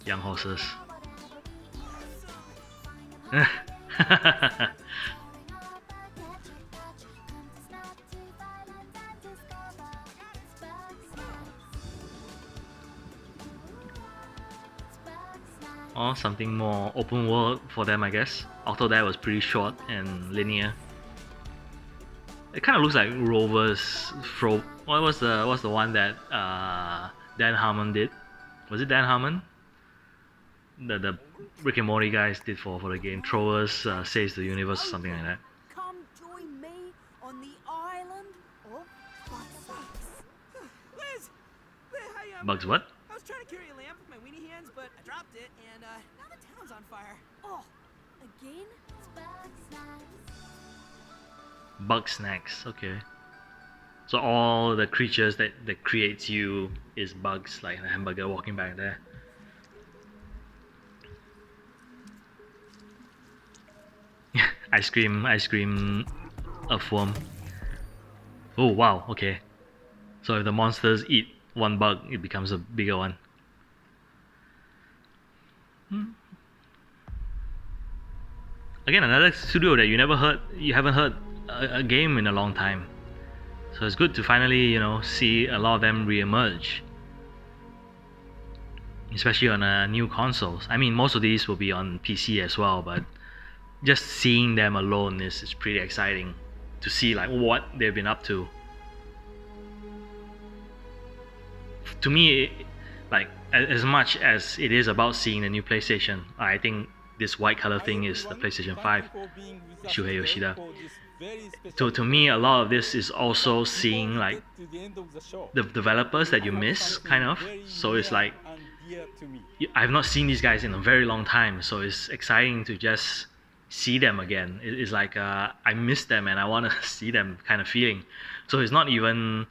Young horses. or something more open world for them, I guess. Octodad was pretty short and linear. It kind of looks like Rover's what's the one that Dan Harmon did? Was it Dan Harmon? The Rick and Morty guys did for the game. Throwers Saves the Universe or something like that. Come join me on the island of Bugs. Liz! Hey, Bugs what? I was trying to carry a lamp with my weenie hands, but I dropped it, and now the town's on fire. Oh, again? Bug snacks, okay. So all the creatures that creates you is bugs, like the hamburger walking back there. ice cream earthworm. Oh wow, okay. So if the monsters eat one bug, it becomes a bigger one. Again, another studio that you haven't heard a game in a long time. So it's good to finally, see a lot of them re-emerge. Especially on new consoles. I mean, most of these will be on PC as well, but just seeing them alone is pretty exciting to see like what they've been up to. To me, like as much as it is about seeing the new PlayStation, I think this white color thing is the PlayStation 5, Shuhei Yoshida. To me, a lot of this is also seeing like the developers that you miss, kind of. So it's like I've not seen these guys in a very long time, so it's exciting to just see them again. It's like I miss them and I want to see them kind of feeling. So it's not even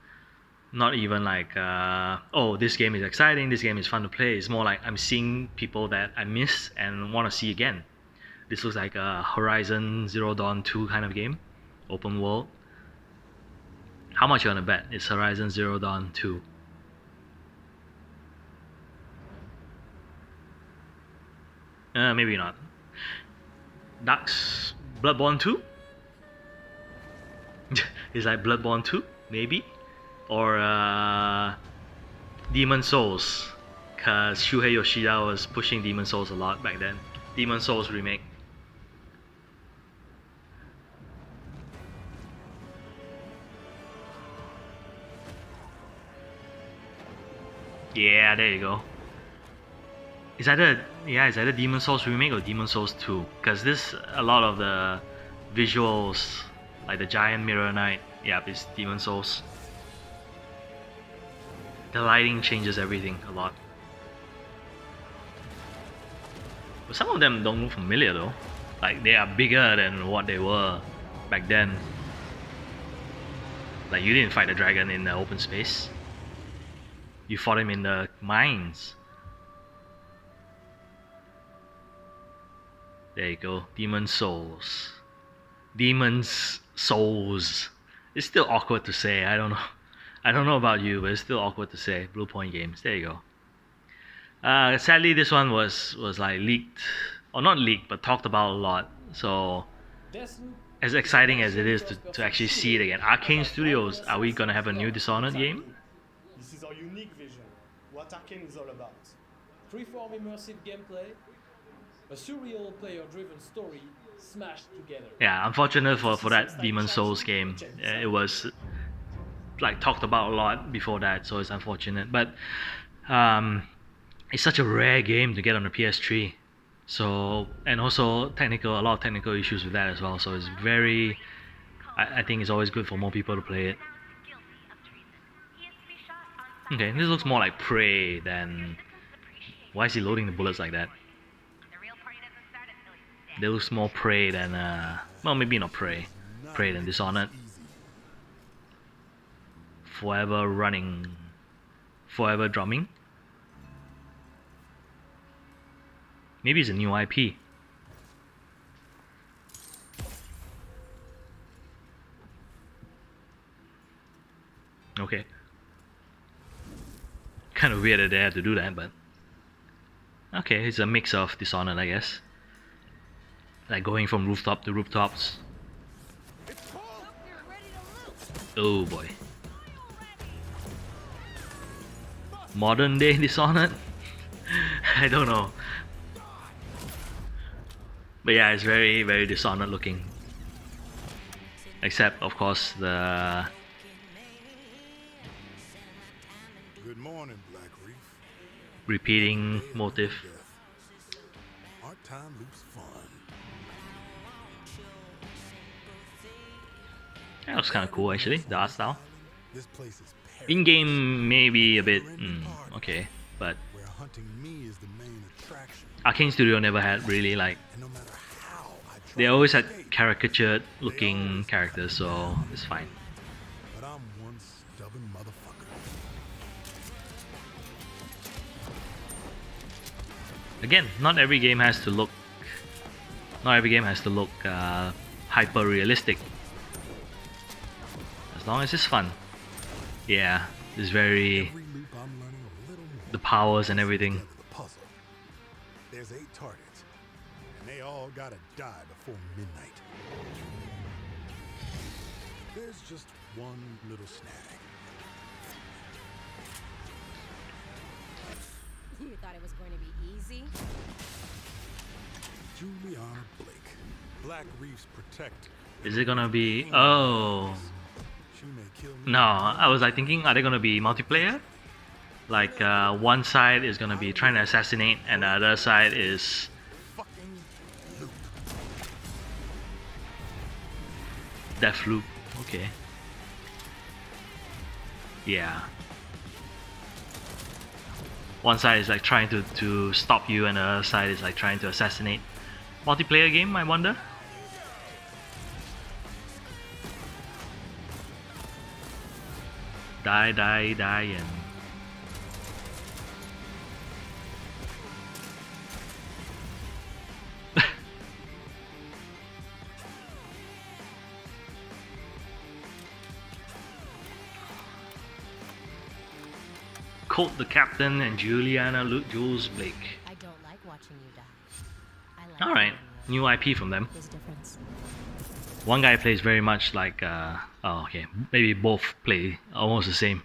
like oh, this game is exciting, this game is fun to play. It's more like I'm seeing people that I miss and want to see again. This looks like a Horizon Zero Dawn 2 kind of game, open world. How much you want to bet it's Horizon Zero Dawn 2? Maybe not. Dark's Bloodborne 2? It's like Bloodborne 2, maybe? Or Demon Souls, because Shuhei Yoshida was pushing Demon Souls a lot back then. Demon Souls remake. Yeah, there you go. It's either Demon Souls remake or Demon Souls 2, because a lot of the visuals, like the giant mirror knight, yeah, it's Demon Souls. The lighting changes everything a lot. But some of them don't look familiar though. Like they are bigger than what they were back then. Like you didn't fight the dragon in the open space. You fought him in the mines. There you go, Demon Souls. Demon's Souls. It's still awkward to say, I don't know about you, but it's still awkward to say. Blue Point Games, there you go. Sadly, this one was like leaked, or not leaked, but talked about a lot. So, as exciting as it is to actually see it again. Arcane Studios, are we gonna have a new Dishonored game? This is our unique vision, what Arcane is all about. Freeform immersive gameplay, a surreal player-driven story smashed together. Yeah, unfortunate for that Demon Souls game. It was like talked about a lot before that, so it's unfortunate. But it's such a rare game to get on the PS3. So, and also a lot of technical issues with that as well. So it's very, I think it's always good for more people to play it. Okay, this looks more like Prey than. Why is he loading the bullets like that? They looks more Prey than well, maybe not Prey than Dishonored. Forever running, forever drumming. Maybe it's a new IP. Okay. Kind of weird that they had to do that, but okay, it's a mix of Dishonored, I guess. Like going from rooftop to rooftops. Oh boy. Modern day Dishonored? I don't know. But yeah, it's very, very Dishonored looking. Except, of course, the Good morning, Black Reef. repeating motif. Art time loops fun. That looks kind of cool actually, the art style. This place is In-game maybe a bit okay, but where hunting me is the main attraction. Arcane Studio never had really like, they always had caricatured looking characters, so it's fine. But I'm one stubborn motherfucker. Again, not every game has to look hyper realistic. As long as it's fun. Yeah, it's very, the powers and everything. There's 8 targets, and they all gotta die before midnight. There's just one little snag. You thought it was going to be easy? Juliana Blake, Black Reef's protector. Is it gonna be, oh. No, I was like thinking, are they gonna be multiplayer? Like one side is gonna be trying to assassinate and the other side is Deathloop. Okay. Yeah. One side is like trying to stop you and the other side is like trying to assassinate. Multiplayer game, I wonder? Die, die, die, and Colt the Captain and Juliana Jules Blake. I don't like watching you die. I like Alright, new IP from them. There's a difference. One guy plays very much like, oh okay, maybe both play almost the same.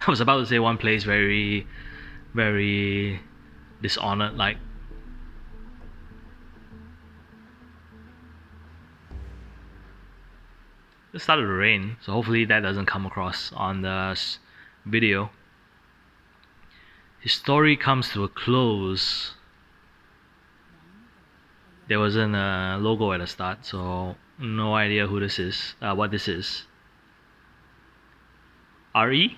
I was about to say one plays very, very Dishonored like. It started to rain, so hopefully that doesn't come across on the video. His story comes to a close. There wasn't a logo at the start, so no idea who this is, what this is. RE?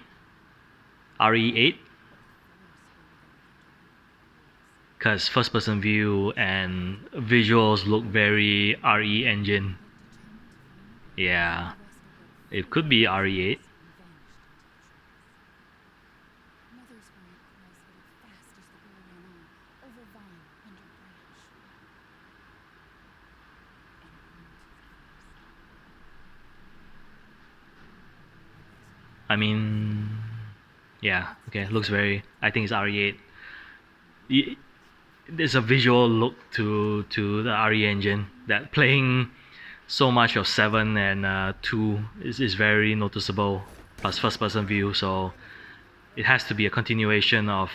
RE8? Because first person view and visuals look very RE engine. Yeah, it could be RE8. I mean, yeah, okay, looks very, I think it's RE8. There's a visual look to the RE engine that playing so much of 7 and 2 is very noticeable, plus first person view, so it has to be a continuation of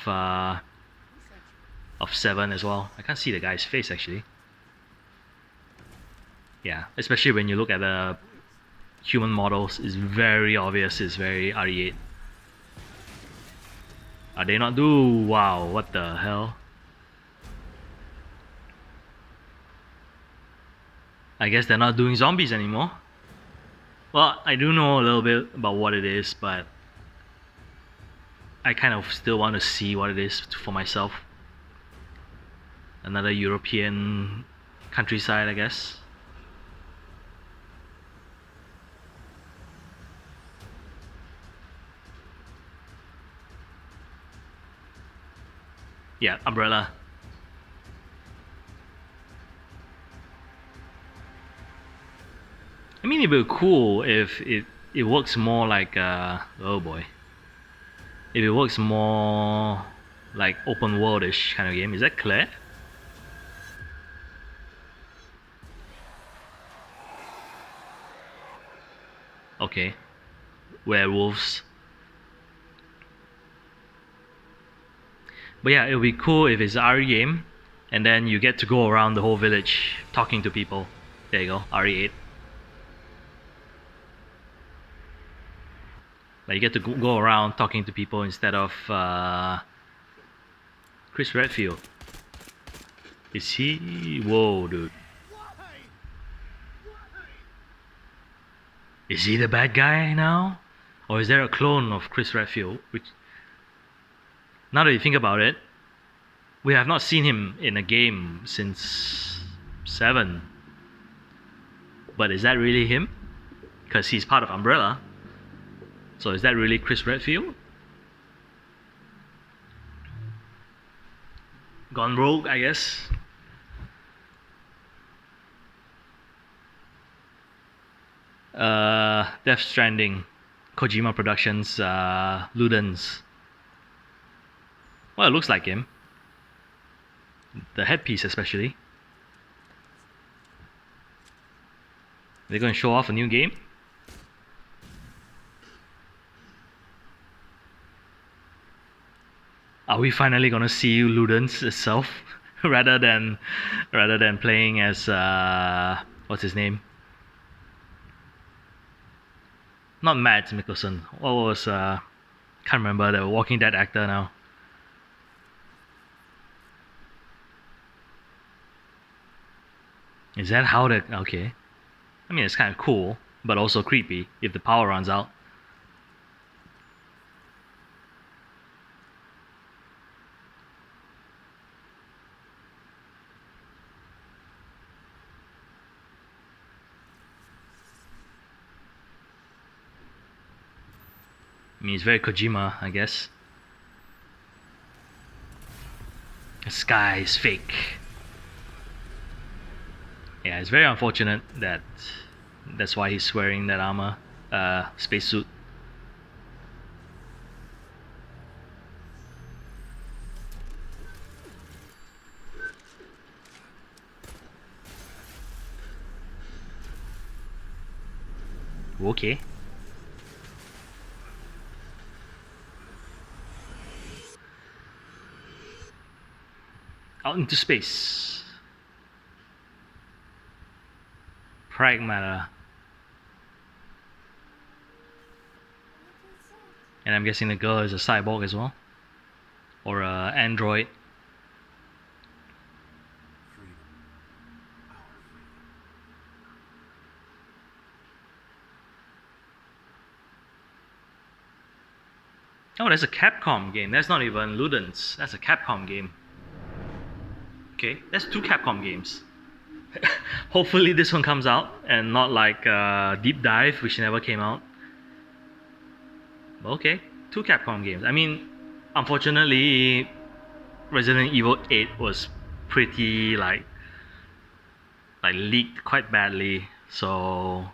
7 as well. I can't see the guy's face actually. Yeah, especially when you look at the human models, it's very obvious it's very RE8. Are they not do? Wow, what the hell? I guess they're not doing zombies anymore. Well, I do know a little bit about what it is, but I kind of still want to see what it is for myself. Another European countryside, I guess. Yeah, umbrella. I mean, it'd be cool if it works more like oh boy. If it works more like open world-ish kind of game. Is that Claire? Okay. Werewolves. But yeah, it would be cool if it's an RE game and then you get to go around the whole village talking to people. There you go, RE8. Like you get to go around talking to people instead of Chris Redfield. Is he? Whoa, dude. Is he the bad guy now? Or is there a clone of Chris Redfield? Which, now that you think about it, we have not seen him in a game since 7. But is that really him? Because he's part of Umbrella. So is that really Chris Redfield? Gone rogue, I guess. Death Stranding, Kojima Productions, Ludens. Well, it looks like him. The headpiece especially. They're going to show off a new game? Are we finally going to see Ludens itself rather than playing as what's his name? Not Mads Mikkelsen. What was can't remember the Walking Dead actor now. Is that how the okay? I mean, it's kind of cool, but also creepy if the power runs out. I mean, it's very Kojima, I guess. The sky is fake. Yeah, it's very unfortunate that that's why he's wearing that armor, spacesuit. Okay. Out into space. Pragmata. And I'm guessing the girl is a cyborg as well. Or a android. Oh, that's a Capcom game. That's not even Ludens. That's a Capcom game. Okay, that's 2 Capcom games. Hopefully this one comes out and not like Deep Dive, which never came out. Okay, 2 Capcom games. I mean, unfortunately, Resident Evil 8 was pretty like leaked quite badly. So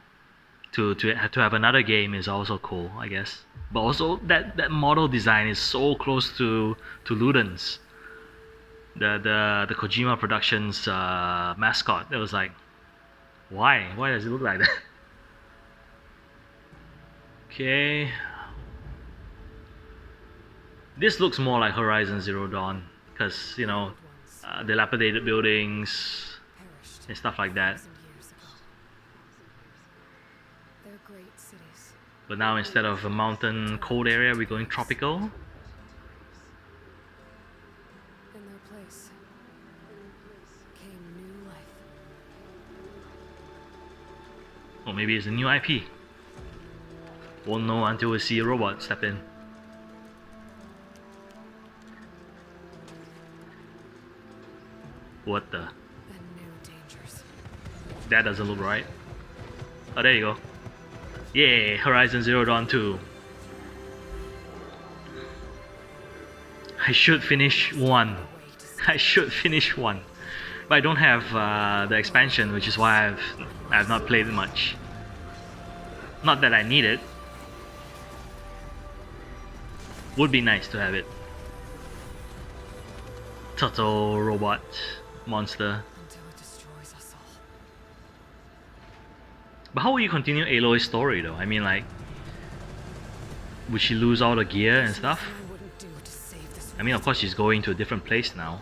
to have another game is also cool, I guess. But also that model design is so close to Ludens. The Kojima Productions mascot. It was like, why does it look like that? Okay, this looks more like Horizon Zero Dawn because you know dilapidated buildings and stuff like that. But now instead of a mountain cold area, we're going tropical. Or maybe it's a new IP. Won't know until we see a robot step in. What the? That doesn't look right. Oh, there you go. Yay, Horizon Zero Dawn 2. I should finish 1. I should finish 1. But I don't have the expansion, which is why I've not played it much. Not that I need it. Would be nice to have it. Turtle robot monster. But how will you continue Aloy's story though? I mean, like, would she lose all the gear and stuff? I mean, of course she's going to a different place now.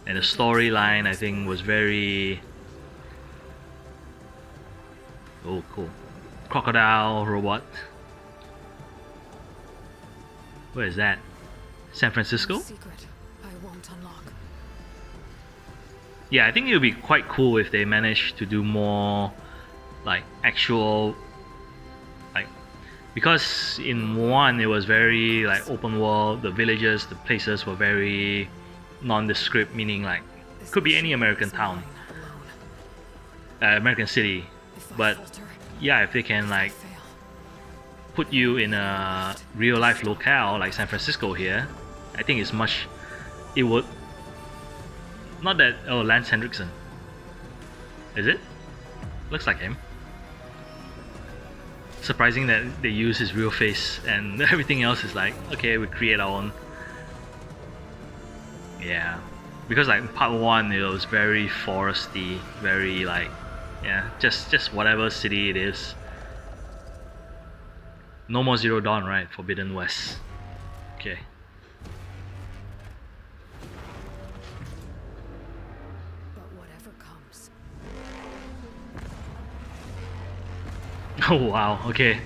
and the storyline I think was very cool. Crocodile robot. Where is that? San Francisco? Secret I won't unlock. Yeah, I think it would be quite cool if they managed to do more like actual like, because in one it was very like open world, the villages, the places were very nondescript, meaning like could be any American town, American city, but yeah, if they can like put you in a real life locale like San Francisco here, I think it's much, it would, not that, oh, Lance Hendrickson, is it? Looks like him. Surprising that they use his real face and everything else is like, okay, we create our own. Yeah, because like part 1 it was very foresty, very like, yeah, just whatever city it is. No More Zero Dawn, right? Forbidden West. Okay. But whatever comes. Oh wow, okay.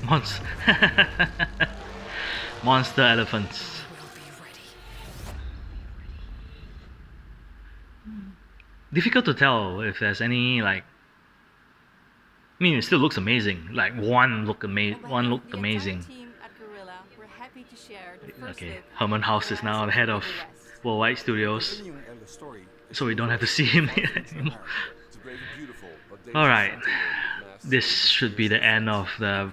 Monster elephants. Difficult to tell if there's any like, I mean, it still looks amazing. Like one looked amazing. Okay, Herman House is now the head of Worldwide Studios, so we don't have to see him anymore. Alright, this should be the end of the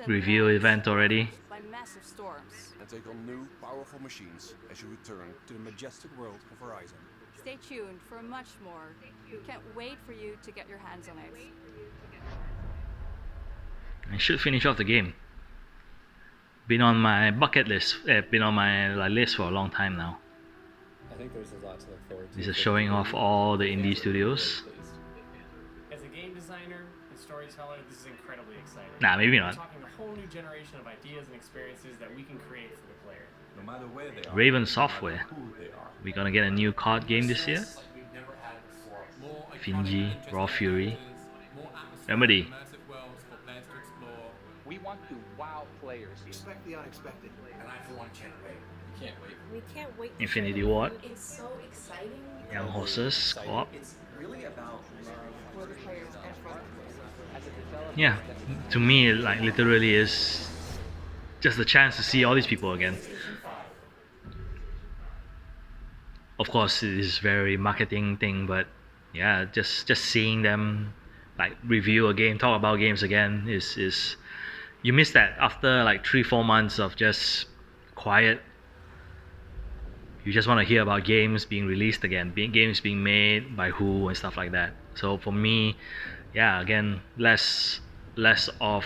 review event already. And take on new, powerful machines as you return to the majestic world of Horizon. Stay tuned for much more. We can't wait for you to get your hands on it. I should finish off the game. Been on my bucket list, been on my list for a long time now. I think there's a lot to look forward to. This is showing off all the indie studios. As a game designer and storyteller, this is incredibly exciting. Nah, maybe not. We're talking a whole new generation of ideas and experiences that we can create for the player. No matter where they are, Raven Software. who they are. We gonna get a new card game this year? Finji, Raw Fury, Remedy. We want to wow players. Expect the unexpected. And I for one can't wait. Can't wait. We can't wait. Infinity Ward. It's so exciting. Young Horses, Co-op. It's really about love For the players and for the as a developer. Yeah, to me it like literally is just a chance to see all these people again. Of course it is very marketing thing, but yeah, just seeing them like review a game, talk about games again is you miss that after like 3-4 months of just quiet. You just want to hear about games being released again, games being made by who and stuff like that. So for me, yeah, again, less of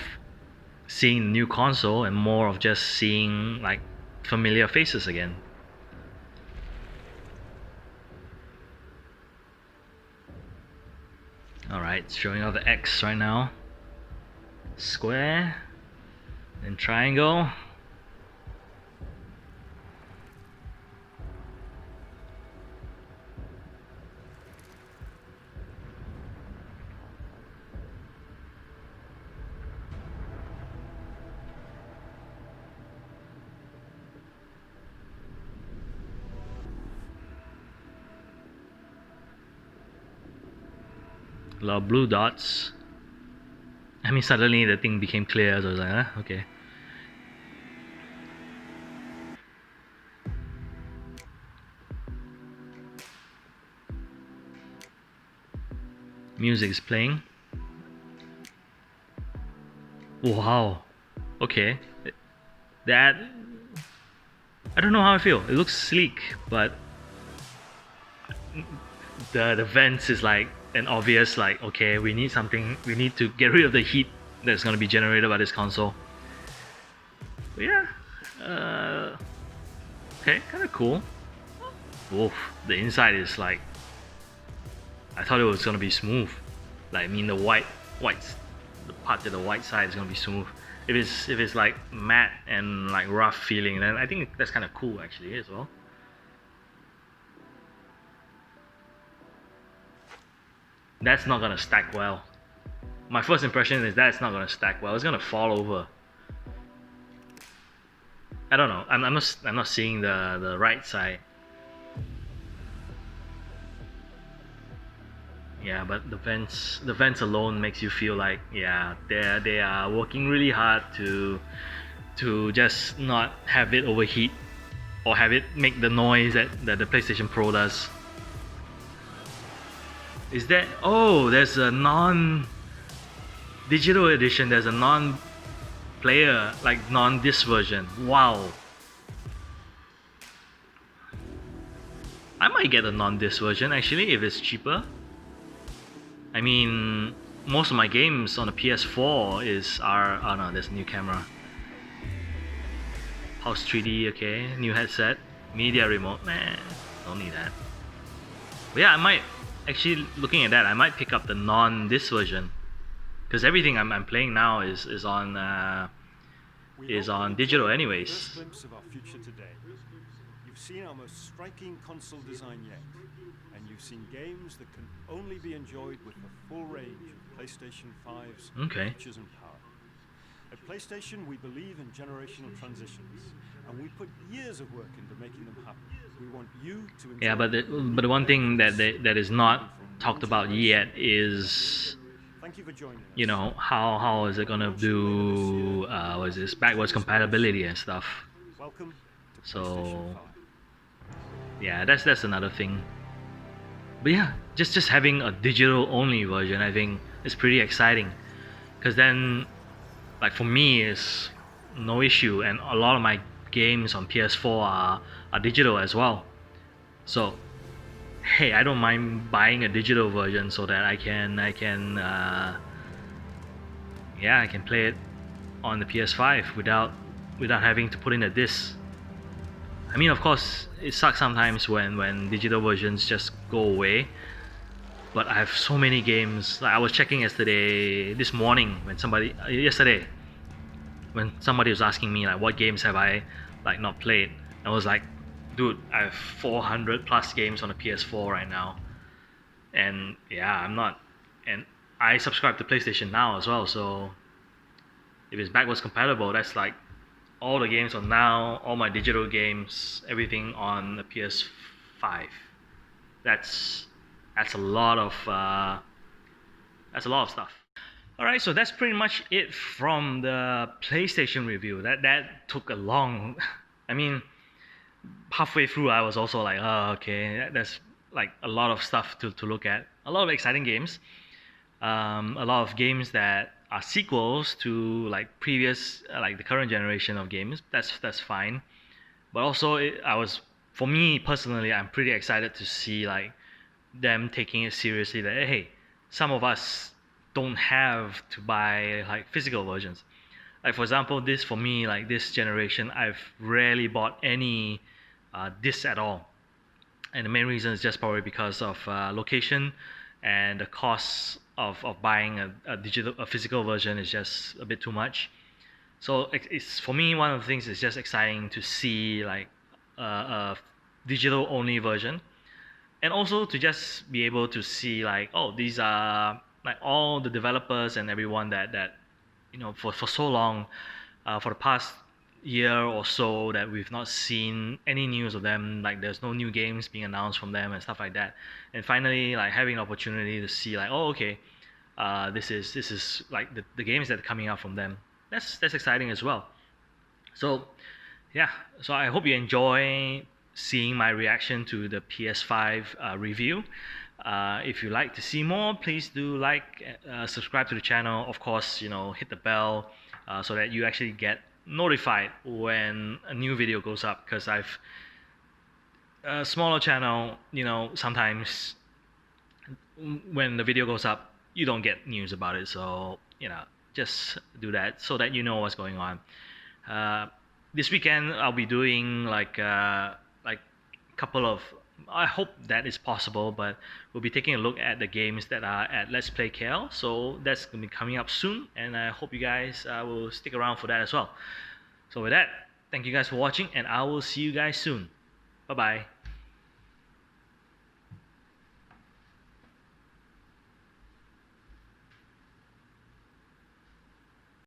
seeing the new console and more of just seeing like familiar faces again. Alright, showing off the X right now. Square, then triangle. A lot of blue dots. I mean, suddenly the thing became clear, so I was like, okay. Music is playing. Wow. Okay. That, I don't know how I feel. It looks sleek, but the vents is like an obvious like, okay, we need something, we need to get rid of the heat that's going to be generated by this console. But yeah, okay, kind of cool. Oof, the inside is like, I thought it was going to be smooth. Like, I mean the the part to the white side is going to be smooth. If it's like matte and like rough feeling, then I think that's kind of cool actually as well. that's not gonna stack well. My first impression is that's not gonna stack well. It's gonna fall over. I don't know. I'm not seeing the right side. Yeah, but the vents alone makes you feel like, yeah, they are working really hard to just not have it overheat or have it make the noise that the PlayStation Pro does. Is that, oh, there's a non-digital edition, there's a non-player, like non-disc version. Wow. I might get a non-disc version actually if it's cheaper. I mean, most of my games on the PS4 are, oh no, there's a new camera. House 3D, okay, new headset, media remote, don't need that. But yeah, I might, actually looking at that, I might pick up the non-disc version. Because everything I'm playing now is on digital anyways. First glimpse of our future today. You've seen our most striking console design yet, and you've seen games that can only be enjoyed with the full range of PlayStation 5's features and power. At PlayStation, we believe in generational transitions, and we put years of work into making them happen. We want you to enjoy. Yeah, but the one thing that is not talked about yet is, thank you for joining us. You know, how is it gonna do what is this, backwards compatibility and stuff. Welcome to So PlayStation 5. yeah, that's another thing. But yeah, just having a digital only version, I think is pretty exciting, because then, like for me, it's no issue, and a lot of my games on PS4 are digital as well. So hey, I don't mind buying a digital version so that I can play it on the PS5 without having to put in a disc. I mean, of course, it sucks sometimes when digital versions just go away. But I have so many games. Like I was checking yesterday when somebody was asking me like what games have I like not played. I was like, dude, I have 400 plus games on the PS4 right now. And yeah, and I subscribe to PlayStation Now as well, so if it's backwards compatible, that's like all the games on Now, all my digital games, everything on the PS5. That's a lot of stuff. Alright, so that's pretty much it from the PlayStation review. That took a long I mean, halfway through I was also like, oh, okay, that's like a lot of stuff to look at. A lot of exciting games. A lot of games that are sequels to like previous, like the current generation of games. That's fine. But also, for me personally, I'm pretty excited to see like them taking it seriously. That hey, some of us don't have to buy like physical versions. Like for example, for me, like this generation, I've rarely bought any discs at all, and the main reason is just probably because of location, and the cost of buying a physical version is just a bit too much. So it's for me, one of the things is just exciting to see like a digital only version, and also to just be able to see like, oh, these are like all the developers and everyone that you know for so long, for the past year or so, that we've not seen any news of them. Like there's no new games being announced from them and stuff like that, and finally like having an opportunity to see like, oh, okay, this is like the games that are coming out from them. That's exciting as well. So yeah, so I hope you enjoy seeing my reaction to the PS5 review. If you like to see more, please do subscribe to the channel. Of course, you know, hit the bell so that you actually get notified when a new video goes up, because I've a smaller channel, you know, sometimes when the video goes up you don't get news about it, so you know, just do that so that you know what's going on. This weekend I'll be doing like couple of, I hope that is possible, but we'll be taking a look at the games that are at Let's Play KL, so that's going to be coming up soon, and I hope you guys will stick around for that as well. So with that, thank you guys for watching, and I will see you guys soon. Bye bye.